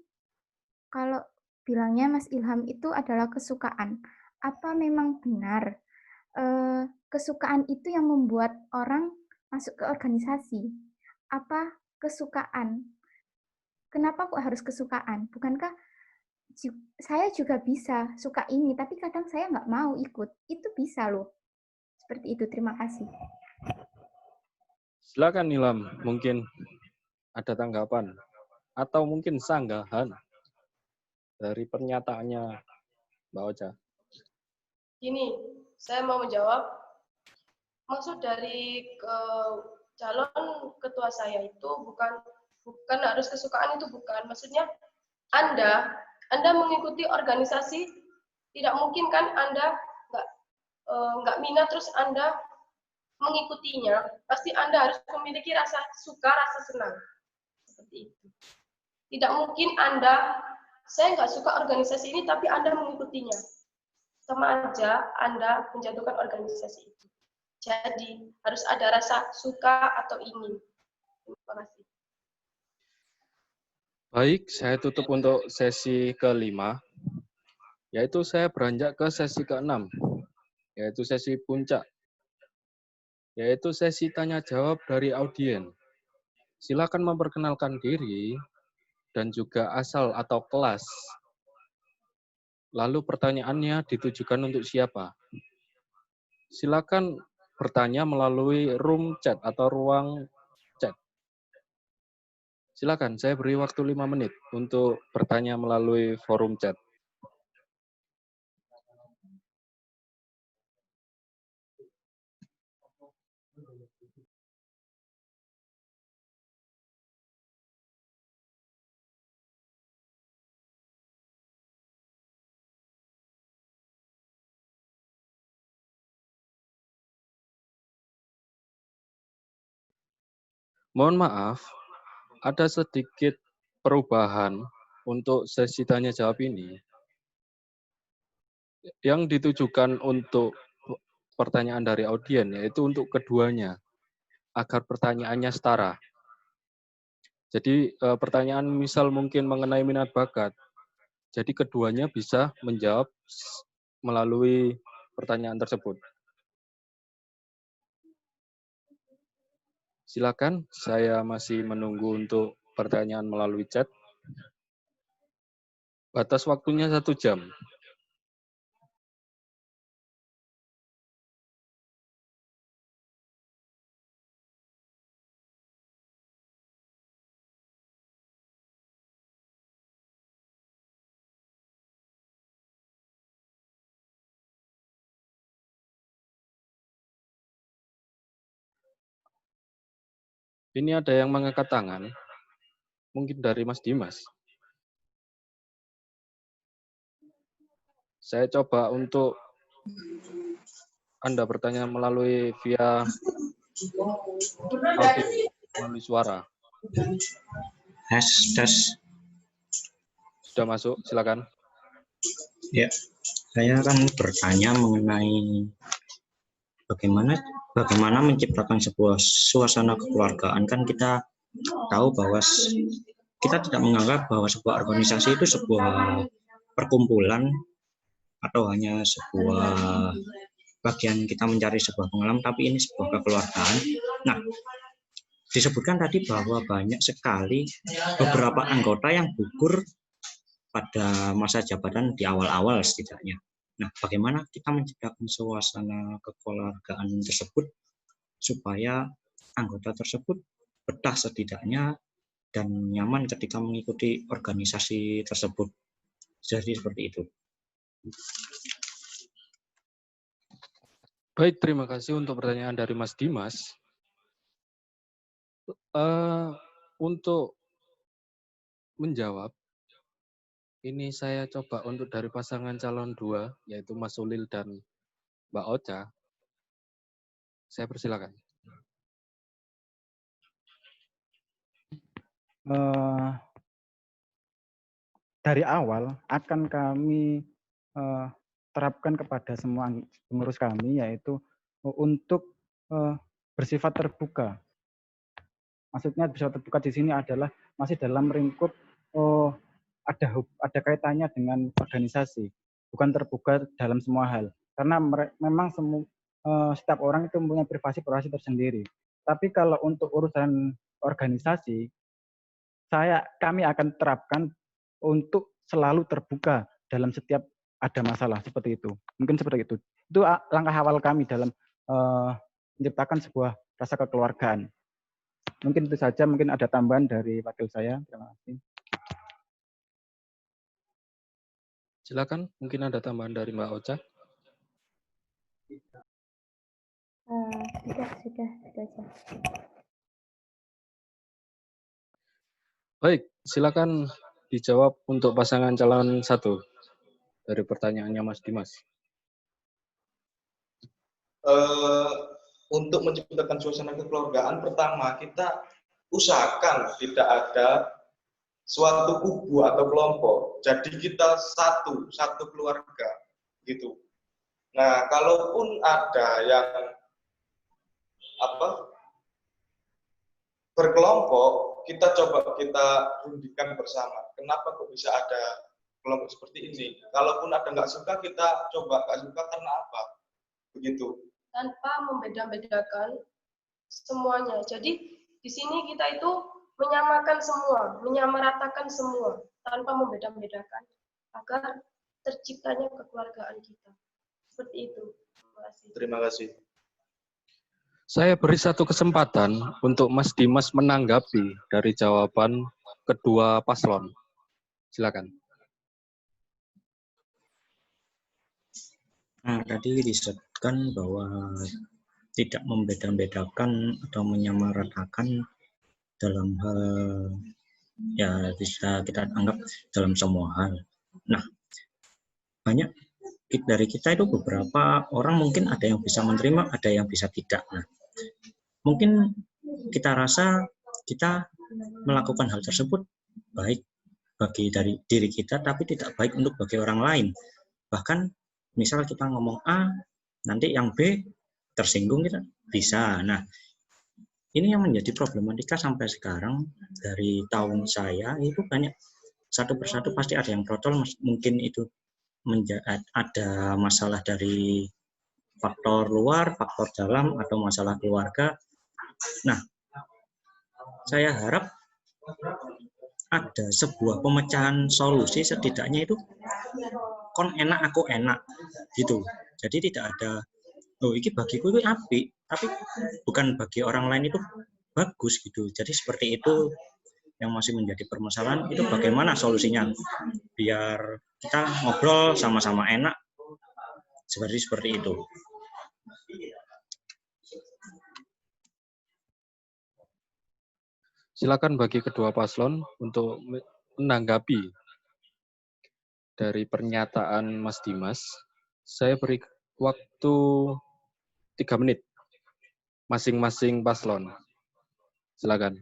kalau bilangnya Mas Ilham itu adalah kesukaan, apa memang benar kesukaan itu yang membuat orang masuk ke organisasi? Apa kesukaan? Kenapa kok harus kesukaan? Bukankah saya juga bisa suka ini, tapi kadang saya nggak mau ikut. Itu bisa loh. Seperti itu, terima kasih. Silakan Ilham, mungkin ada tanggapan atau mungkin sanggahan dari pernyataannya Mbak Ocha. Gini, saya mau menjawab. Maksud dari calon ketua saya itu bukan harus kesukaan, itu bukan. Maksudnya Anda mengikuti organisasi, tidak mungkin kan Anda nggak minat terus Anda mengikutinya. Pasti Anda harus memiliki rasa suka, rasa senang. Seperti itu. Tidak mungkin saya nggak suka organisasi ini, tapi Anda mengikutinya. Sama aja Anda menjatuhkan organisasi itu. Jadi, harus ada rasa suka atau ingin. Terima kasih. Baik, saya tutup untuk sesi ke-5, yaitu saya beranjak ke sesi ke-6, yaitu sesi puncak, yaitu sesi tanya-jawab dari audien. Silakan memperkenalkan diri dan juga asal atau kelas. Lalu pertanyaannya ditujukan untuk siapa? Silakan bertanya melalui room chat atau ruang chat. Silakan, saya beri waktu 5 menit untuk bertanya melalui forum chat. Mohon maaf, ada sedikit perubahan untuk sesi tanya jawab ini. Yang ditujukan untuk pertanyaan dari audien, yaitu untuk keduanya, agar pertanyaannya setara. Jadi pertanyaan misal mungkin mengenai minat bakat, jadi keduanya bisa menjawab melalui pertanyaan tersebut. Silakan, saya masih menunggu untuk pertanyaan melalui chat. Batas waktunya 1 jam. Ini ada yang mengangkat tangan, mungkin dari Mas Dimas. Saya coba untuk Anda bertanya melalui via audio, melalui suara. Tes. Sudah masuk, silakan. Ya, saya akan bertanya mengenai bagaimana menciptakan sebuah suasana kekeluargaan. Kan kita tahu bahwa kita tidak menganggap bahwa sebuah organisasi itu sebuah perkumpulan atau hanya sebuah bagian kita mencari sebuah pengalaman, tapi ini sebuah kekeluargaan. Nah, disebutkan tadi bahwa banyak sekali beberapa anggota yang gugur pada masa jabatan di awal-awal setidaknya. Nah, bagaimana kita menciptakan suasana kekeluargaan tersebut supaya anggota tersebut betah setidaknya dan nyaman ketika mengikuti organisasi tersebut. Jadi seperti itu. Baik, terima kasih untuk pertanyaan dari Mas Dimas. Untuk menjawab, ini saya coba untuk dari pasangan calon 2, yaitu Mas Ulil dan Mbak Ocha. Saya persilakan. Dari awal akan kami terapkan kepada semua pengurus kami, yaitu untuk bersifat terbuka. Maksudnya bersifat terbuka di sini adalah masih dalam lingkup ada kaitannya dengan organisasi, bukan terbuka dalam semua hal. Karena memang setiap orang itu mempunyai privasi tersendiri. Tapi kalau untuk urusan organisasi, kami akan terapkan untuk selalu terbuka dalam setiap ada masalah seperti itu. Mungkin seperti itu. Itu langkah awal kami dalam menciptakan sebuah rasa kekeluargaan. Mungkin itu saja, mungkin ada tambahan dari wakil saya. Terima kasih. Silakan, mungkin ada tambahan dari Mbak Ocha. Sudah. Baik, silakan dijawab untuk pasangan calon 1 dari pertanyaannya Mas Dimas. Untuk menciptakan suasana kekeluargaan, pertama kita usahakan tidak ada suatu kubu atau kelompok. Jadi kita satu keluarga gitu. Nah, kalaupun ada yang berkelompok, kita coba kita rundingkan bersama. Kenapa kok bisa ada kelompok seperti ini? Kalaupun ada nggak suka, kita coba nggak suka karena apa? Begitu. Tanpa membeda-bedakan semuanya. Jadi di sini kita itu menyamakan semua, menyamaratakan semua tanpa membeda-bedakan agar terciptanya kekeluargaan kita. Seperti itu. Terima kasih. Terima kasih. Saya beri satu kesempatan untuk Mas Dimas menanggapi dari jawaban kedua paslon. Silakan. Nah, tadi disebutkan bahwa tidak membeda-bedakan atau menyamaratakan dalam hal, ya bisa kita anggap dalam semua hal. Nah, banyak dari kita itu beberapa orang mungkin ada yang bisa menerima, ada yang bisa tidak. Nah, mungkin kita rasa kita melakukan hal tersebut baik bagi dari diri kita, tapi tidak baik untuk bagi orang lain. Bahkan misal kita ngomong A, nanti yang B tersinggung kita bisa. Nah, ini yang menjadi problematika sampai sekarang. Dari tahun saya itu banyak, satu persatu pasti ada yang protol, mungkin itu ada masalah dari faktor luar, faktor dalam, atau masalah keluarga. Nah, saya harap ada sebuah pemecahan solusi, setidaknya itu kon enak aku enak gitu. Jadi tidak ada ini bagiku itu apik, tapi bukan bagi orang lain itu bagus gitu. Jadi seperti itu yang masih menjadi permasalahan, itu bagaimana solusinya biar kita ngobrol sama-sama enak, seperti itu. Silakan bagi kedua paslon untuk menanggapi dari pernyataan Mas Dimas. Saya beri waktu 3 menit masing-masing paslon. Silakan.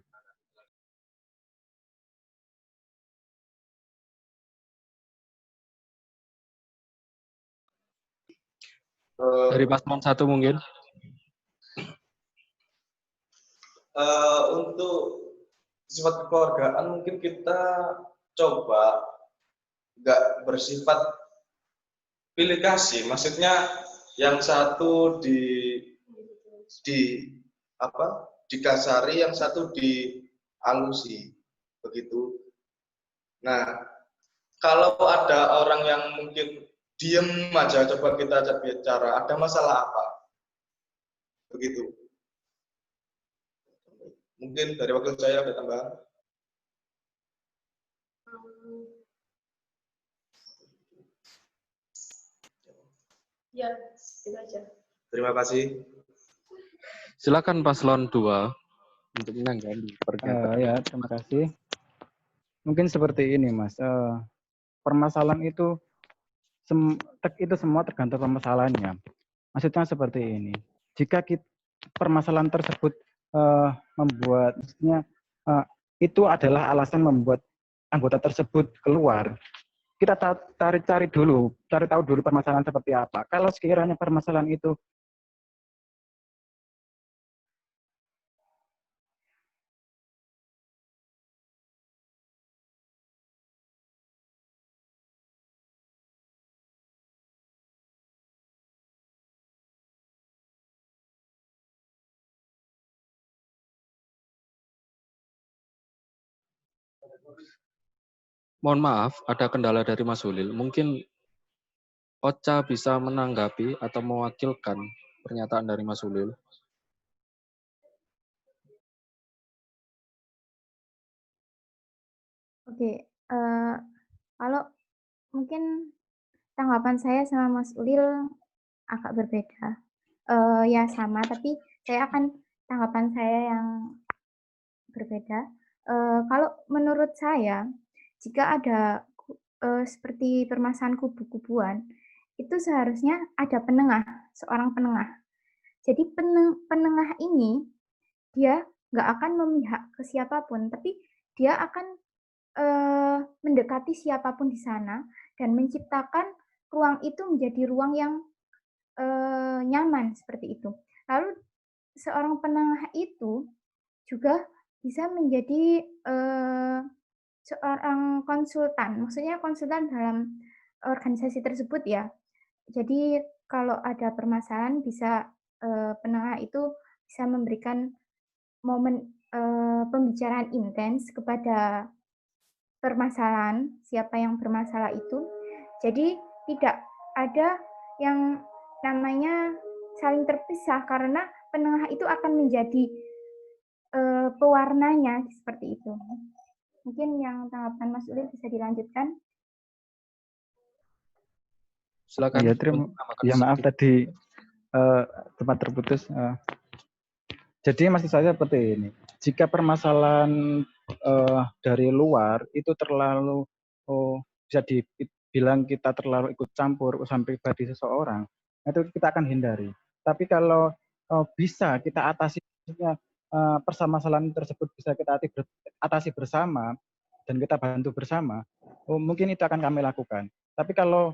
Dari paslon 1 mungkin. Untuk sifat kekeluargaan mungkin kita coba nggak bersifat pilih kasih. Maksudnya yang satu dikasari, yang satu dialusi, begitu. Nah, kalau ada orang yang mungkin diem aja, coba kita ajak bicara, ada masalah apa? Begitu. Mungkin dari wakil saya ada tambahan. Ya, itu aja. Terima kasih. Silakan paslon 2 untuk menanggapi pernyataan. Ya, terima kasih. Mungkin seperti ini, Mas. Permasalahan itu semua tergantung permasalahannya. Maksudnya seperti ini. Jika permasalahan tersebut itu adalah alasan membuat anggota tersebut keluar, kita cari tahu dulu permasalahan seperti apa. Kalau sekiranya permasalahan itu Mohon maaf, ada kendala dari Mas Ulil. Mungkin Ocha bisa menanggapi atau mewakilkan pernyataan dari Mas Ulil. Oke, kalau mungkin tanggapan saya sama Mas Ulil agak berbeda. Ya sama, tapi saya akan tanggapan saya yang berbeda. Kalau menurut saya, jika ada seperti permasalahan kubu-kubuan, itu seharusnya ada penengah, seorang penengah. Jadi penengah ini dia nggak akan memihak ke siapapun, tapi dia akan mendekati siapapun di sana dan menciptakan ruang itu menjadi ruang yang nyaman seperti itu. Lalu seorang penengah itu juga bisa menjadi seorang konsultan, maksudnya konsultan dalam organisasi tersebut ya. Jadi kalau ada permasalahan bisa penengah itu bisa memberikan momen pembicaraan intens kepada permasalahan, siapa yang bermasalah itu. Jadi tidak ada yang namanya saling terpisah karena penengah itu akan menjadi pewarnanya seperti itu. Mungkin yang tanggapan Mas Ulil bisa dilanjutkan. Silakan. Ya, maaf tadi tempat terputus. Jadi maksud saya seperti ini. Jika permasalahan dari luar itu terlalu bisa dibilang kita terlalu ikut campur urusan pribadi seseorang, itu kita akan hindari. Tapi kalau bisa kita atasi permasalahan tersebut bisa kita atasi bersama dan kita bantu bersama, mungkin itu akan kami lakukan. Tapi kalau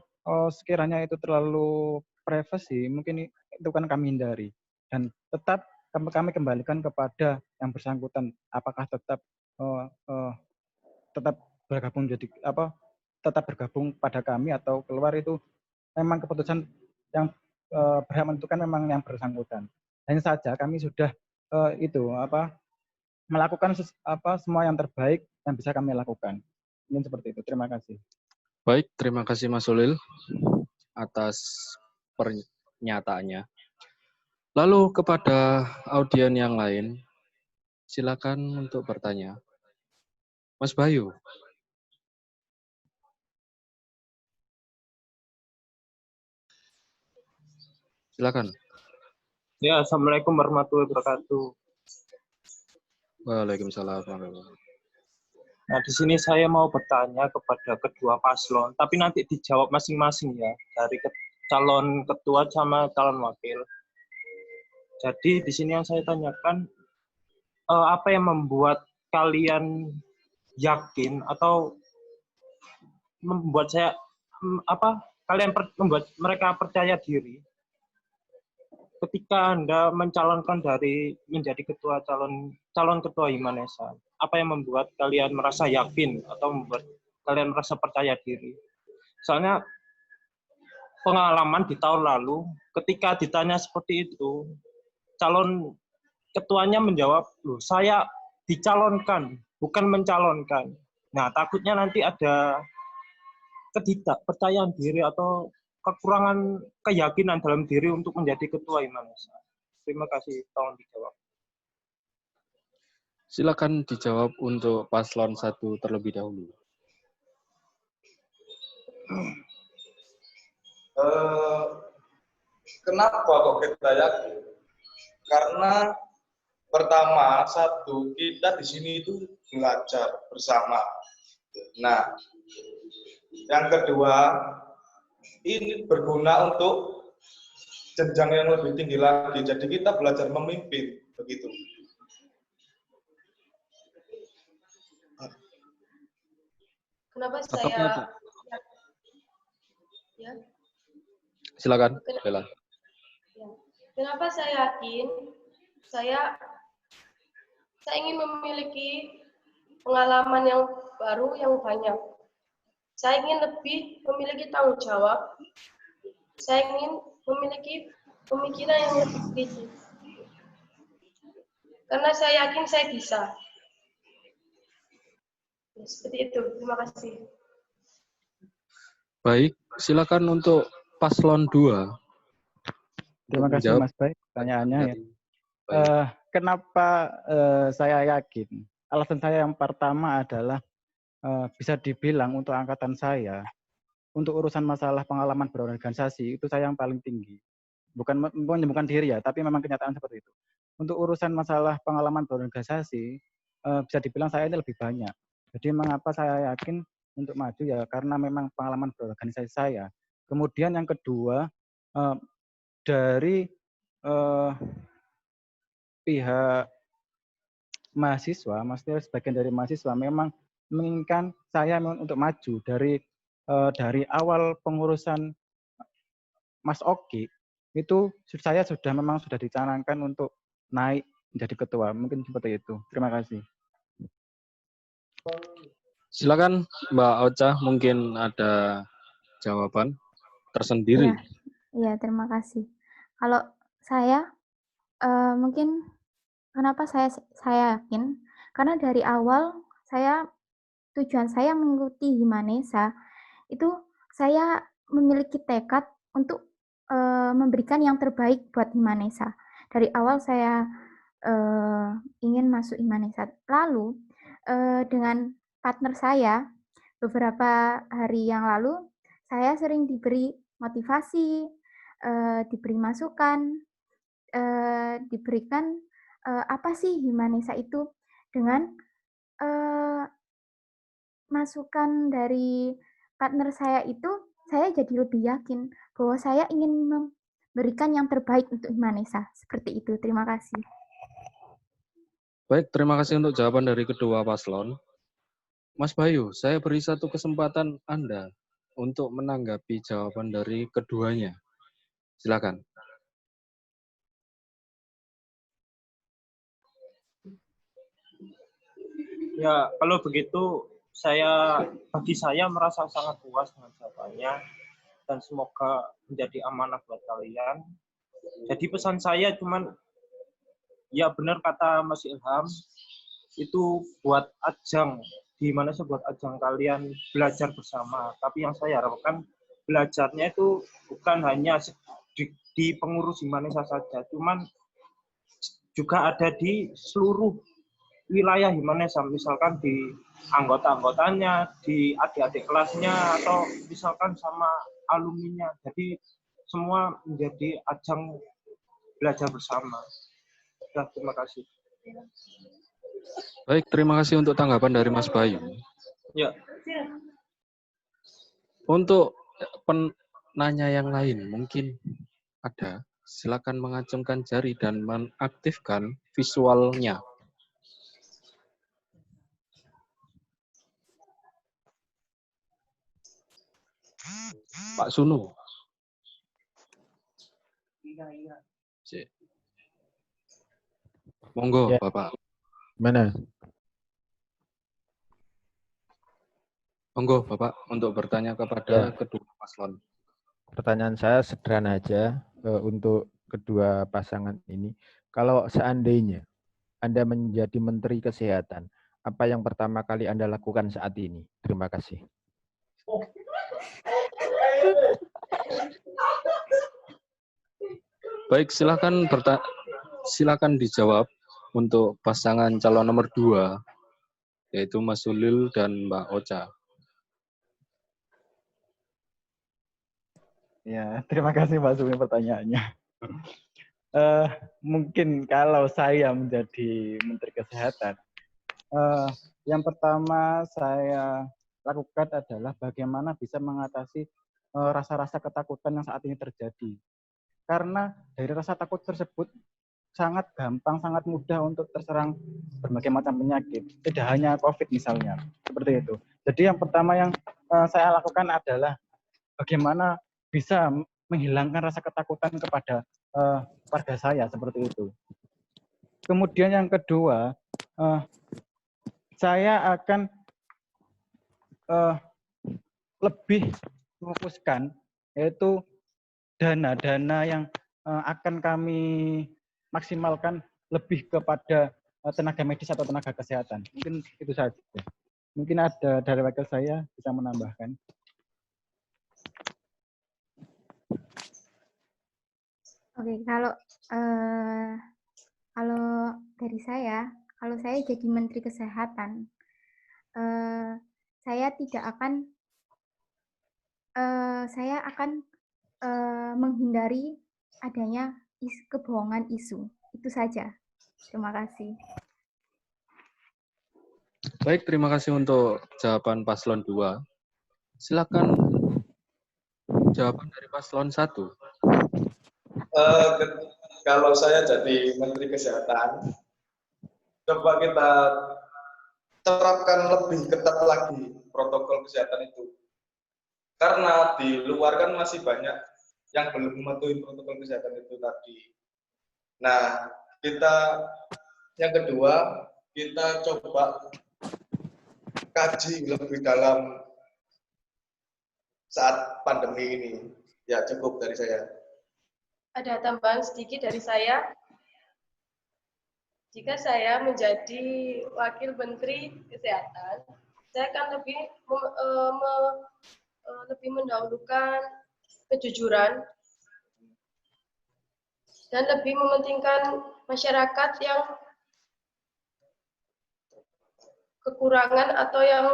sekiranya itu terlalu privasi, mungkin itu kan kami hindari. Dan tetap kami kembalikan kepada yang bersangkutan, apakah tetap bergabung tetap bergabung pada kami atau keluar, itu memang keputusan yang berhak menentukan memang yang bersangkutan. Hanya saja kami sudah melakukan semua yang terbaik yang bisa kami lakukan. Mungkin seperti itu. Terima kasih. Baik, terima kasih Mas Ulil atas pernyataannya. Lalu kepada audien yang lain, silakan untuk bertanya. Mas Bayu. Silakan. Ya, Assalamualaikum warahmatullahi wabarakatuh. Waalaikumsalam. Nah, di sini saya mau bertanya kepada kedua paslon, tapi nanti dijawab masing-masing ya, dari calon ketua sama calon wakil. Jadi di sini yang saya tanyakan, apa yang membuat kalian yakin atau membuat membuat mereka percaya diri ketika Anda mencalonkan menjadi calon ketua Himanesa? Apa yang membuat kalian merasa yakin atau membuat kalian merasa percaya diri? Soalnya pengalaman di tahun lalu, ketika ditanya seperti itu, calon ketuanya menjawab, loh saya dicalonkan, bukan mencalonkan. Nah, takutnya nanti ada ketidakpercayaan diri atau kekurangan keyakinan dalam diri untuk menjadi ketua Himanesa. Terima kasih, tolong dijawab. Silakan dijawab untuk paslon 1 terlebih dahulu. Kenapa kok kita yakin? Karena pertama, kita di sini itu belajar bersama. Nah, yang kedua, ini berguna untuk jenjang yang lebih tinggi lagi. Jadi kita belajar memimpin, begitu. Kenapa saya? Ya. Silakan, Bella. Ya. Kenapa saya yakin? Saya ingin memiliki pengalaman yang baru yang banyak. Saya ingin lebih memiliki tanggung jawab. Saya ingin memiliki pemikiran yang lebih kritis. Karena saya yakin saya bisa. Ya, seperti itu. Terima kasih. Baik, silakan untuk paslon 2. Terima kasih Mas Bay, pertanyaannya ya. Kenapa saya yakin? Alasan saya yang pertama adalah bisa dibilang untuk angkatan saya, untuk urusan masalah pengalaman berorganisasi itu saya yang paling tinggi. Bukan menyembuhkan diri ya, tapi memang kenyataan seperti itu. Untuk urusan masalah pengalaman berorganisasi, bisa dibilang saya ini lebih banyak. Jadi mengapa saya yakin untuk maju ya karena memang pengalaman berorganisasi saya. Kemudian yang kedua, dari pihak mahasiswa, maksudnya sebagian dari mahasiswa memang menginginkan saya untuk maju dari awal pengurusan Mas Oki itu saya memang sudah dicanangkan untuk naik menjadi ketua. Mungkin seperti itu. Terima kasih. Silakan Mbak Ocha, mungkin ada jawaban tersendiri. Iya, terima kasih. Kalau saya mungkin kenapa saya yakin karena dari awal tujuan saya mengikuti Himanesa itu saya memiliki tekad untuk memberikan yang terbaik buat Himanesa. Dari awal saya ingin masuk Himanesa. Lalu dengan partner saya beberapa hari yang lalu saya sering diberi motivasi, diberi masukan, diberikan apa sih Himanesa itu dengan masukan dari partner saya itu saya jadi lebih yakin bahwa saya ingin memberikan yang terbaik untuk Himanesa. Seperti itu. Terima kasih. Baik, terima kasih untuk jawaban dari kedua paslon. Mas Bayu, saya beri satu kesempatan Anda untuk menanggapi jawaban dari keduanya. Silakan. Ya, kalau begitu bagi saya merasa sangat puas dengan jawabannya dan semoga menjadi amanah buat kalian. Jadi pesan saya cuman ya benar kata Mas Ilham, itu buat ajang di mana buat ajang kalian belajar bersama. Tapi yang saya harapkan belajarnya itu bukan hanya di pengurus Himanesa saja, cuman juga ada di seluruh wilayah Himanesa, misalkan di anggota-anggotanya, di adik-adik kelasnya, atau misalkan sama alumninya. Jadi semua menjadi ajang belajar bersama. Ya, terima kasih. Baik, terima kasih untuk tanggapan dari Mas Bayu. Ya. Untuk penanya yang lain, mungkin ada. Silakan mengacungkan jari dan mengaktifkan visualnya. Pak Sunu. Monggo, ya. Bapak. Mana? Monggo, Bapak, untuk bertanya kepada kedua paslon. Pertanyaan saya sederhana aja untuk kedua pasangan ini. Kalau seandainya Anda menjadi Menteri Kesehatan, apa yang pertama kali Anda lakukan saat ini? Terima kasih. Baik, silakan dijawab untuk pasangan calon nomor 2, yaitu Mas Sulil dan Mbak Ocha. Ya, terima kasih Pak Sumi pertanyaannya. Mungkin kalau saya menjadi Menteri Kesehatan, yang pertama saya lakukan adalah bagaimana bisa mengatasi rasa-rasa ketakutan yang saat ini terjadi. Karena dari rasa takut tersebut sangat gampang, sangat mudah untuk terserang berbagai macam penyakit. Tidak hanya COVID misalnya, seperti itu. Jadi yang pertama yang saya lakukan adalah bagaimana bisa menghilangkan rasa ketakutan kepada warga saya, seperti itu. Kemudian yang kedua, saya akan lebih memfokuskan yaitu dana-dana yang akan kami maksimalkan lebih kepada tenaga medis atau tenaga kesehatan. Mungkin itu saja. Mungkin ada dari wakil saya bisa menambahkan. Oke, kalau dari saya, kalau saya jadi Menteri Kesehatan, saya akan menghindari adanya kebohongan isu. Itu saja. Terima kasih. Baik, terima kasih untuk jawaban paslon 2. Silakan jawaban dari paslon 1. Kalau saya jadi Menteri Kesehatan, coba kita terapkan lebih ketat lagi protokol kesehatan itu. Karena di luar kan masih banyak yang belum mematuhi protokol kesehatan itu tadi. Nah, yang kedua, kita coba kaji lebih dalam saat pandemi ini. Ya, cukup dari saya. Ada tambahan sedikit dari saya. Jika saya menjadi Wakil Menteri Kesehatan, saya akan lebih mendahulukan kejujuran dan lebih mementingkan masyarakat yang kekurangan atau yang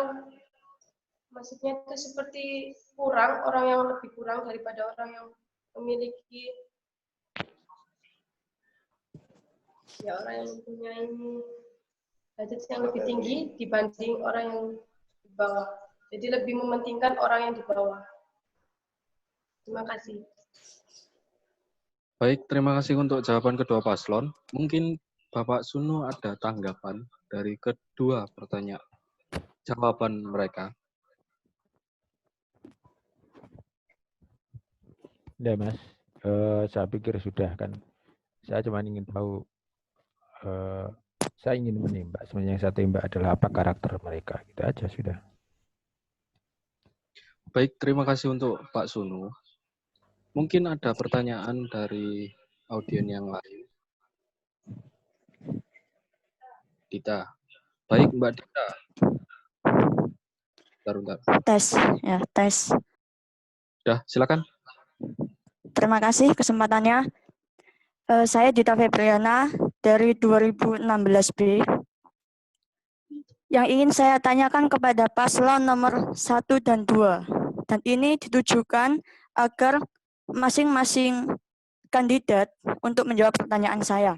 maksudnya itu seperti kurang, orang yang lebih kurang daripada orang yang memiliki orang yang mempunyai budget yang lebih tinggi dibanding orang yang di bawah. Jadi lebih mementingkan orang yang di bawah. Terima kasih. Baik, terima kasih untuk jawaban kedua paslon. Mungkin Bapak Sunu ada tanggapan dari kedua pertanyaan jawaban mereka. Ya Mas, saya pikir sudah kan. Saya cuma ingin tahu, saya ingin menembak. Sebenarnya yang saya tembak adalah apa karakter mereka. Gitu aja sudah. Baik, terima kasih untuk Pak Sunu. Mungkin ada pertanyaan dari audien yang lain. Dita. Baik, Mbak Dita. Bentar. Tes, ya, tes. Sudah, silakan. Terima kasih kesempatannya. Saya Dita Febriana dari 2016B. Yang ingin saya tanyakan kepada paslon nomor 1 dan 2. Dan ini ditujukan agar masing-masing kandidat untuk menjawab pertanyaan saya.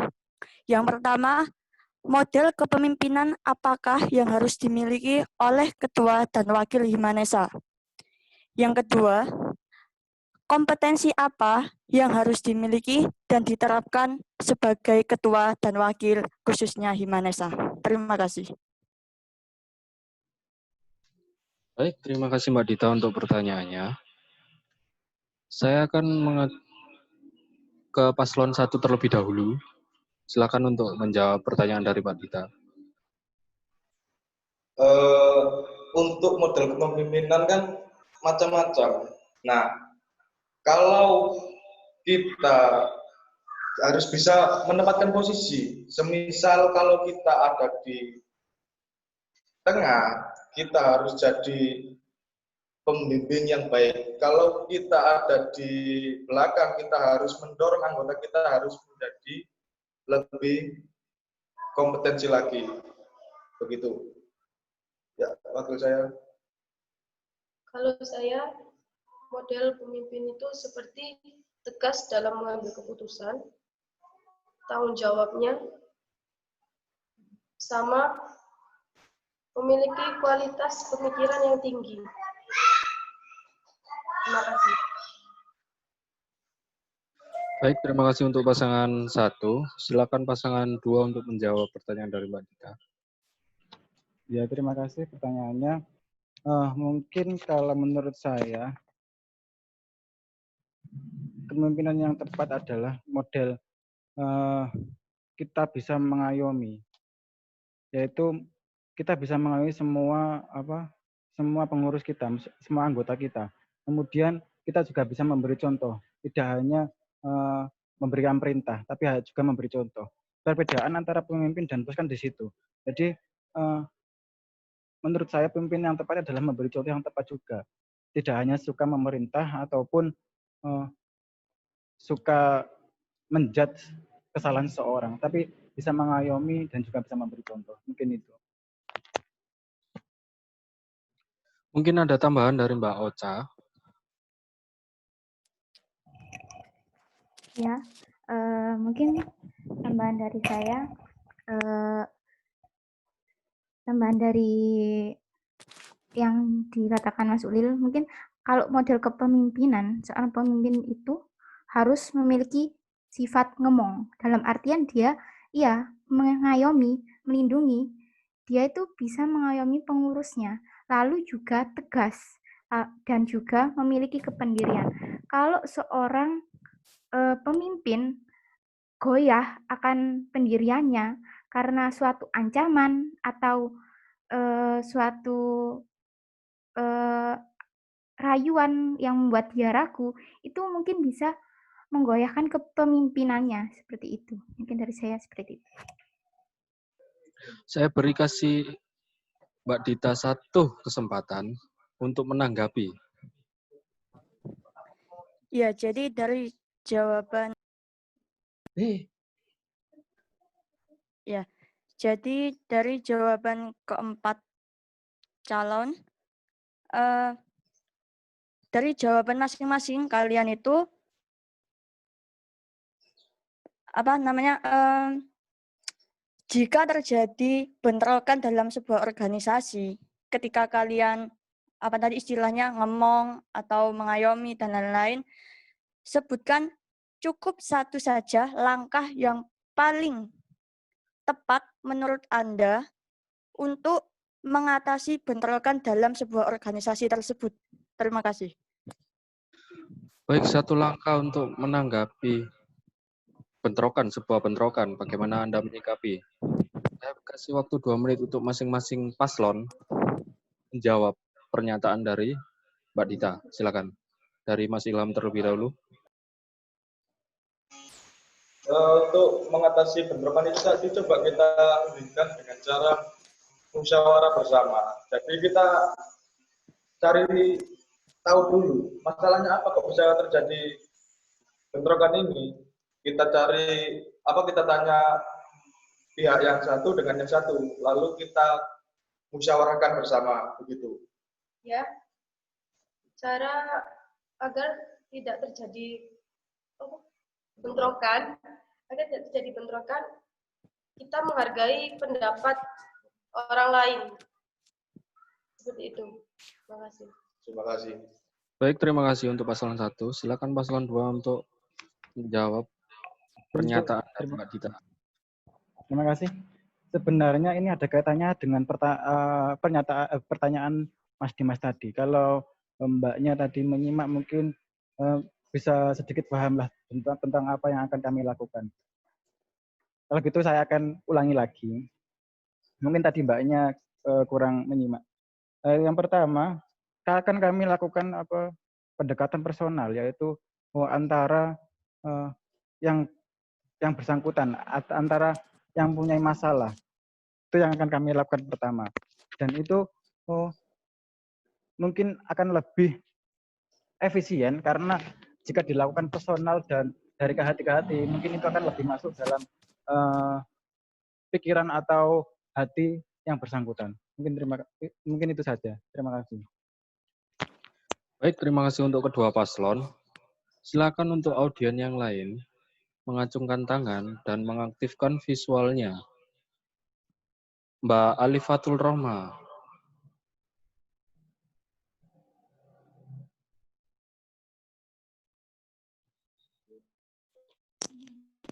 Yang pertama, model kepemimpinan apakah yang harus dimiliki oleh ketua dan wakil Himanesa? Yang kedua, kompetensi apa yang harus dimiliki dan diterapkan sebagai ketua dan wakil khususnya Himanesa? Terima kasih. Baik, terima kasih Mbak Dita untuk pertanyaannya. Saya akan ke paslon 1 terlebih dahulu. Silakan untuk menjawab pertanyaan dari Mbak Dita. Untuk model kepemimpinan kan macam-macam. Nah, kalau kita harus bisa menempatkan posisi, semisal kalau kita ada di tengah, kita harus jadi pembimbing yang baik. Kalau kita ada di belakang, kita harus mendorong anggota kita harus menjadi lebih kompetensi lagi. Begitu. Ya, wakil saya. Kalau saya, model pemimpin itu seperti tegas dalam mengambil keputusan, tanggung jawabnya, sama memiliki kualitas pemikiran yang tinggi. Terima kasih. Baik, terima kasih untuk pasangan 1. Silakan pasangan 2 untuk menjawab pertanyaan dari Mbak Dita. Ya, terima kasih pertanyaannya. Mungkin kalau menurut saya, kepemimpinan yang tepat adalah model kita bisa mengayomi, yaitu kita bisa mengayomi semua pengurus kita, semua anggota kita. Kemudian kita juga bisa memberi contoh, tidak hanya memberikan perintah, tapi juga memberi contoh. Perbedaan antara pemimpin dan bos kan di situ. Jadi menurut saya pemimpin yang tepat adalah memberi contoh yang tepat juga. Tidak hanya suka memerintah ataupun suka menjudge kesalahan seseorang, tapi bisa mengayomi dan juga bisa memberi contoh. Mungkin itu. Mungkin ada tambahan dari Mbak Ocha. Ya, mungkin tambahan dari saya, tambahan dari yang dikatakan Mas Ulil, mungkin kalau model kepemimpinan, seorang pemimpin itu harus memiliki sifat ngemong. Dalam artian dia, mengayomi, melindungi. Dia itu bisa mengayomi pengurusnya, lalu juga tegas, dan juga memiliki kependirian. Kalau seorang pemimpin goyah akan pendiriannya karena suatu ancaman atau suatu rayuan yang membuat dia ragu, itu mungkin bisa menggoyahkan kepemimpinannya, seperti itu. Mungkin dari saya seperti itu. Saya beri kasih Mbak Dita satu kesempatan untuk menanggapi. Ya, jadi dari jawaban ya, jadi dari jawaban keempat calon, dari jawaban masing-masing kalian itu jika terjadi bentrokan dalam sebuah organisasi, ketika kalian istilahnya ngemong atau mengayomi dan lain-lain, sebutkan cukup satu saja langkah yang paling tepat menurut Anda untuk mengatasi bentrokan dalam sebuah organisasi tersebut. Terima kasih. Baik, satu langkah untuk menanggapi sebuah bentrokan, bagaimana Anda menyikapi? Saya kasih waktu 2 menit untuk masing-masing paslon menjawab pernyataan dari Mbak Dita. Silakan. Dari Mas Ilham terlebih dahulu. Untuk mengatasi bentrokan itu tadi coba kita hentikan dengan cara musyawarah bersama. Jadi kita cari tahu dulu masalahnya apa kok bisa terjadi bentrokan ini. Kita tanya pihak yang satu dengan yang satu, lalu kita musyawarahkan bersama, begitu. Ya, cara agar tidak terjadi bentrokan, kita menghargai pendapat orang lain. Seperti itu. Terima kasih. Terima kasih. Baik, terima kasih untuk paslon 1. Silakan paslon 2 untuk menjawab pernyataan dari Mbak Dita. Terima kasih. Sebenarnya ini ada kaitannya dengan pertanyaan Mas Dimas tadi. Kalau Mbaknya tadi menyimak mungkin bisa sedikit pahamlah tentang apa yang akan kami lakukan. Kalau gitu saya akan ulangi lagi. Mungkin tadi Mbaknya kurang menyimak. Yang pertama, akan kami lakukan pendekatan personal, yaitu antara yang bersangkutan, antara yang punya masalah. Itu yang akan kami lakukan pertama. Dan itu mungkin akan lebih efisien karena jika dilakukan personal dan dari ke hati, mungkin itu akan lebih masuk dalam pikiran atau hati yang bersangkutan. Mungkin itu saja. Terima kasih. Baik, terima kasih untuk kedua paslon. Silakan untuk audien yang lain mengacungkan tangan dan mengaktifkan visualnya. Mbak Alifatul Rohma.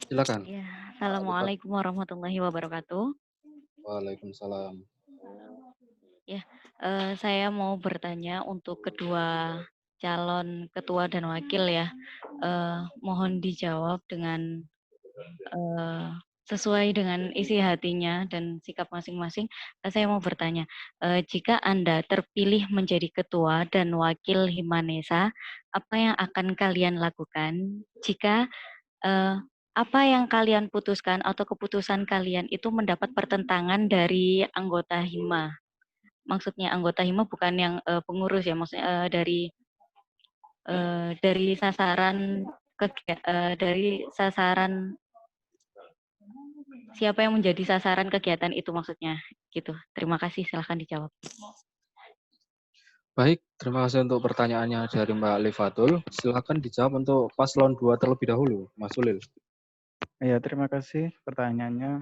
Silakan. Ya, Assalamualaikum warahmatullahi wabarakatuh. Waalaikumsalam. Ya, saya mau bertanya untuk kedua calon ketua dan wakil ya. Mohon dijawab dengan sesuai dengan isi hatinya dan sikap masing-masing. Saya mau bertanya, jika Anda terpilih menjadi ketua dan wakil Himanesa, apa yang akan kalian lakukan jika apa yang kalian putuskan atau keputusan kalian itu mendapat pertentangan dari anggota Hima? Maksudnya anggota Hima bukan yang pengurus ya, maksudnya dari sasaran dari sasaran siapa yang menjadi sasaran kegiatan itu maksudnya gitu. Terima kasih, silahkan dijawab. Baik, terima kasih untuk pertanyaannya dari Mbak Lifatul. Silakan dijawab untuk paslon 2 terlebih dahulu, Mas Ulil. Ya, terima kasih pertanyaannya.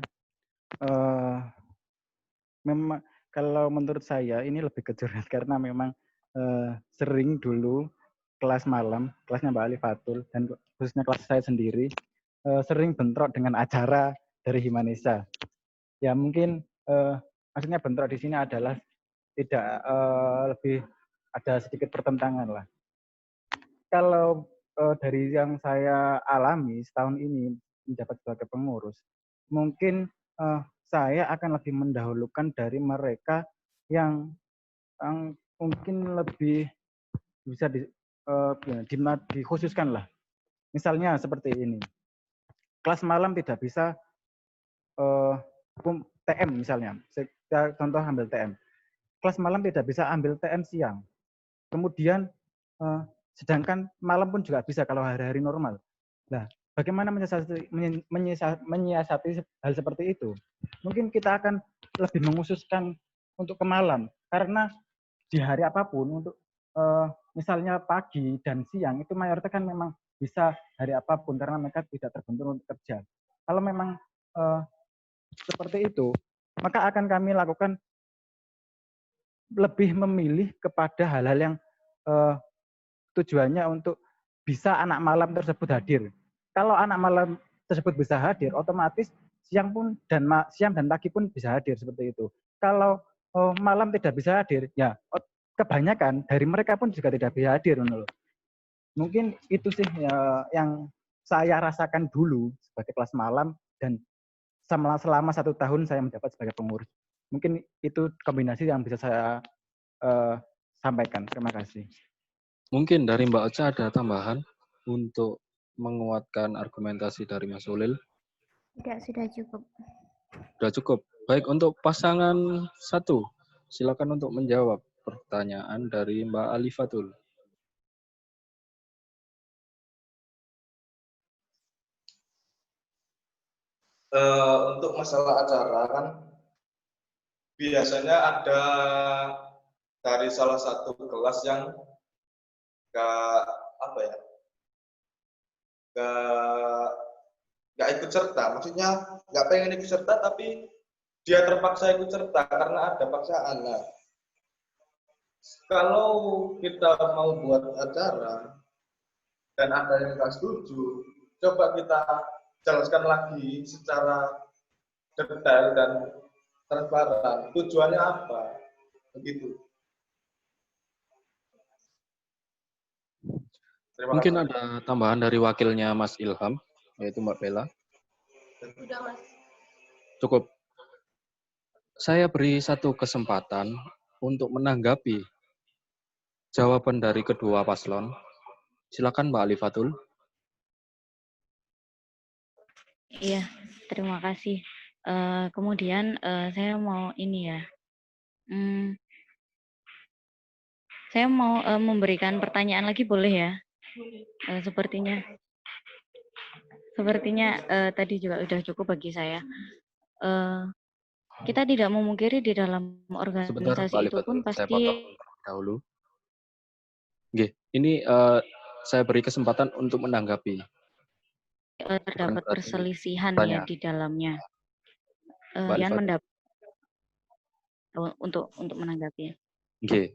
Memang kalau menurut saya ini lebih ke curhat karena memang sering dulu kelas malam, kelasnya Mbak Alifatul dan khususnya kelas saya sendiri sering bentrok dengan acara dari Himanesa. Ya mungkin maksudnya bentrok di sini adalah tidak lebih ada sedikit pertentangan lah. Kalau dari yang saya alami setahun ini menjabat sebagai pengurus, mungkin saya akan lebih mendahulukan dari mereka yang mungkin lebih bisa dikhususkan lah. Misalnya seperti ini, kelas malam tidak bisa TM misalnya, saya contoh ambil TM. Kelas malam tidak bisa ambil TM siang. Kemudian sedangkan malam pun juga bisa kalau hari-hari normal. Nah, bagaimana menyiasati hal seperti itu? Mungkin kita akan lebih mengkhususkan untuk ke malam, karena di hari apapun untuk misalnya pagi dan siang itu mayoritas kan memang bisa hari apapun karena mereka tidak terbentur untuk kerja. Kalau memang seperti itu, maka akan kami lakukan lebih memilih kepada hal-hal yang tujuannya untuk bisa anak malam tersebut hadir. Kalau anak malam tersebut bisa hadir, otomatis siang dan pagi pun bisa hadir seperti itu. Kalau malam tidak bisa hadir, ya kebanyakan dari mereka pun juga tidak bisa hadir. Mungkin itu sih yang saya rasakan dulu sebagai kelas malam dan selama 1 tahun saya menjabat sebagai pengurus. Mungkin itu kombinasi yang bisa saya sampaikan. Terima kasih. Mungkin dari Mbak Ocha ada tambahan untuk menguatkan argumentasi dari Mas Ulil? Tidak, sudah cukup. Sudah cukup. Baik, untuk pasangan 1, silakan untuk menjawab pertanyaan dari Mbak Alifatul. Untuk masalah acara kan biasanya ada dari salah satu kelas yang nggak ikut serta, maksudnya nggak pengen ikut serta tapi dia terpaksa ikut serta karena ada paksaan. Nah, kalau kita mau buat acara dan ada yang nggak setuju, coba kita jelaskan lagi secara detail dan transparan tujuannya apa, begitu. Mungkin ada tambahan dari wakilnya Mas Ilham, yaitu Mbak Bella. Sudah, Mas. Cukup. Saya beri satu kesempatan untuk menanggapi jawaban dari kedua paslon. Silakan Mbak Alifatul. Iya, terima kasih. Kemudian saya mau ini ya. Saya mau memberikan pertanyaan lagi, boleh ya? Sepertinya tadi juga sudah cukup bagi saya. Kita tidak memungkiri di dalam organisasi itu pun pasti. Saya potong dahulu. Oke, ini saya beri kesempatan untuk menanggapi. Terdapat perselisihan ya di dalamnya. Yang mendapat untuk menanggapi. Oke.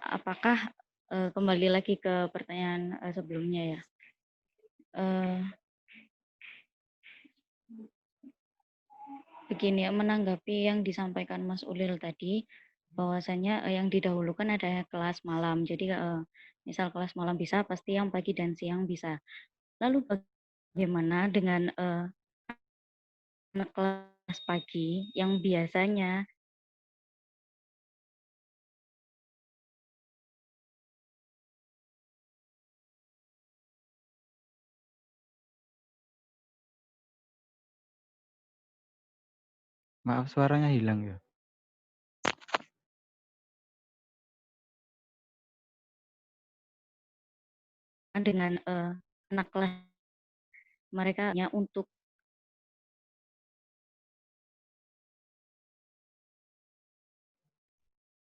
Apakah kembali lagi ke pertanyaan sebelumnya ya? Begini, menanggapi yang disampaikan Mas Ulil tadi, bahwasanya yang didahulukan adalah kelas malam. Jadi misal kelas malam bisa, pasti yang pagi dan siang bisa. Lalu bagaimana dengan anak kelas pagi yang biasanya Maaf, suaranya hilang ya. dengan anak kelas mereka hanya untuk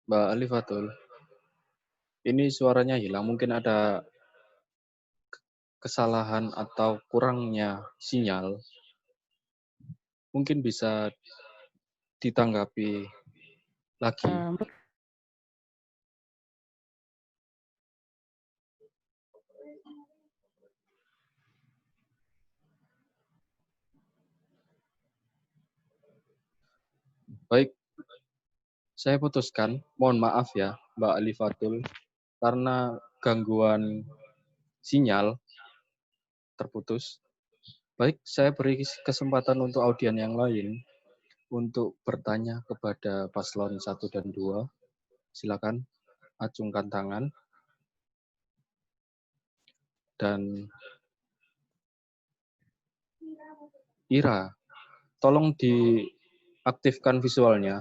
Mbak Alifatul, ini suaranya hilang. Mungkin ada kesalahan atau kurangnya sinyal. Mungkin bisa ditanggapi lagi. Baik, saya putuskan, mohon maaf ya Mbak Alifatul, karena gangguan sinyal terputus. Baik, saya beri kesempatan untuk audien yang lain untuk bertanya kepada paslon 1 dan 2. Silakan acungkan tangan. Dan Ira, tolong diaktifkan visualnya.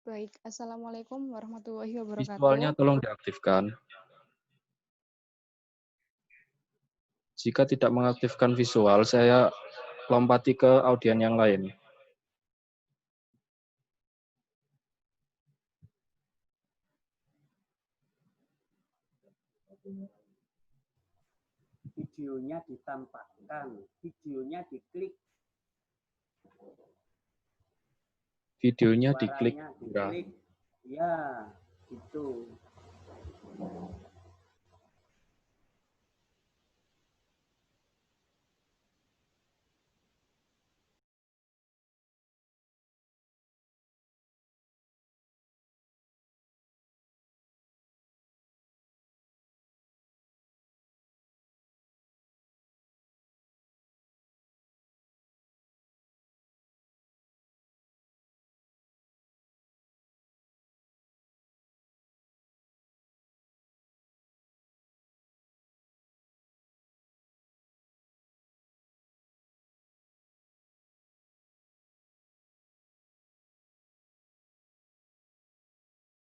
Baik, Assalamualaikum warahmatullahi wabarakatuh. Visualnya tolong diaktifkan. Jika tidak mengaktifkan visual, saya lompati ke audien yang lain. Videonya ditampakkan, videonya diklik. Videonya diklik. Ya, itu.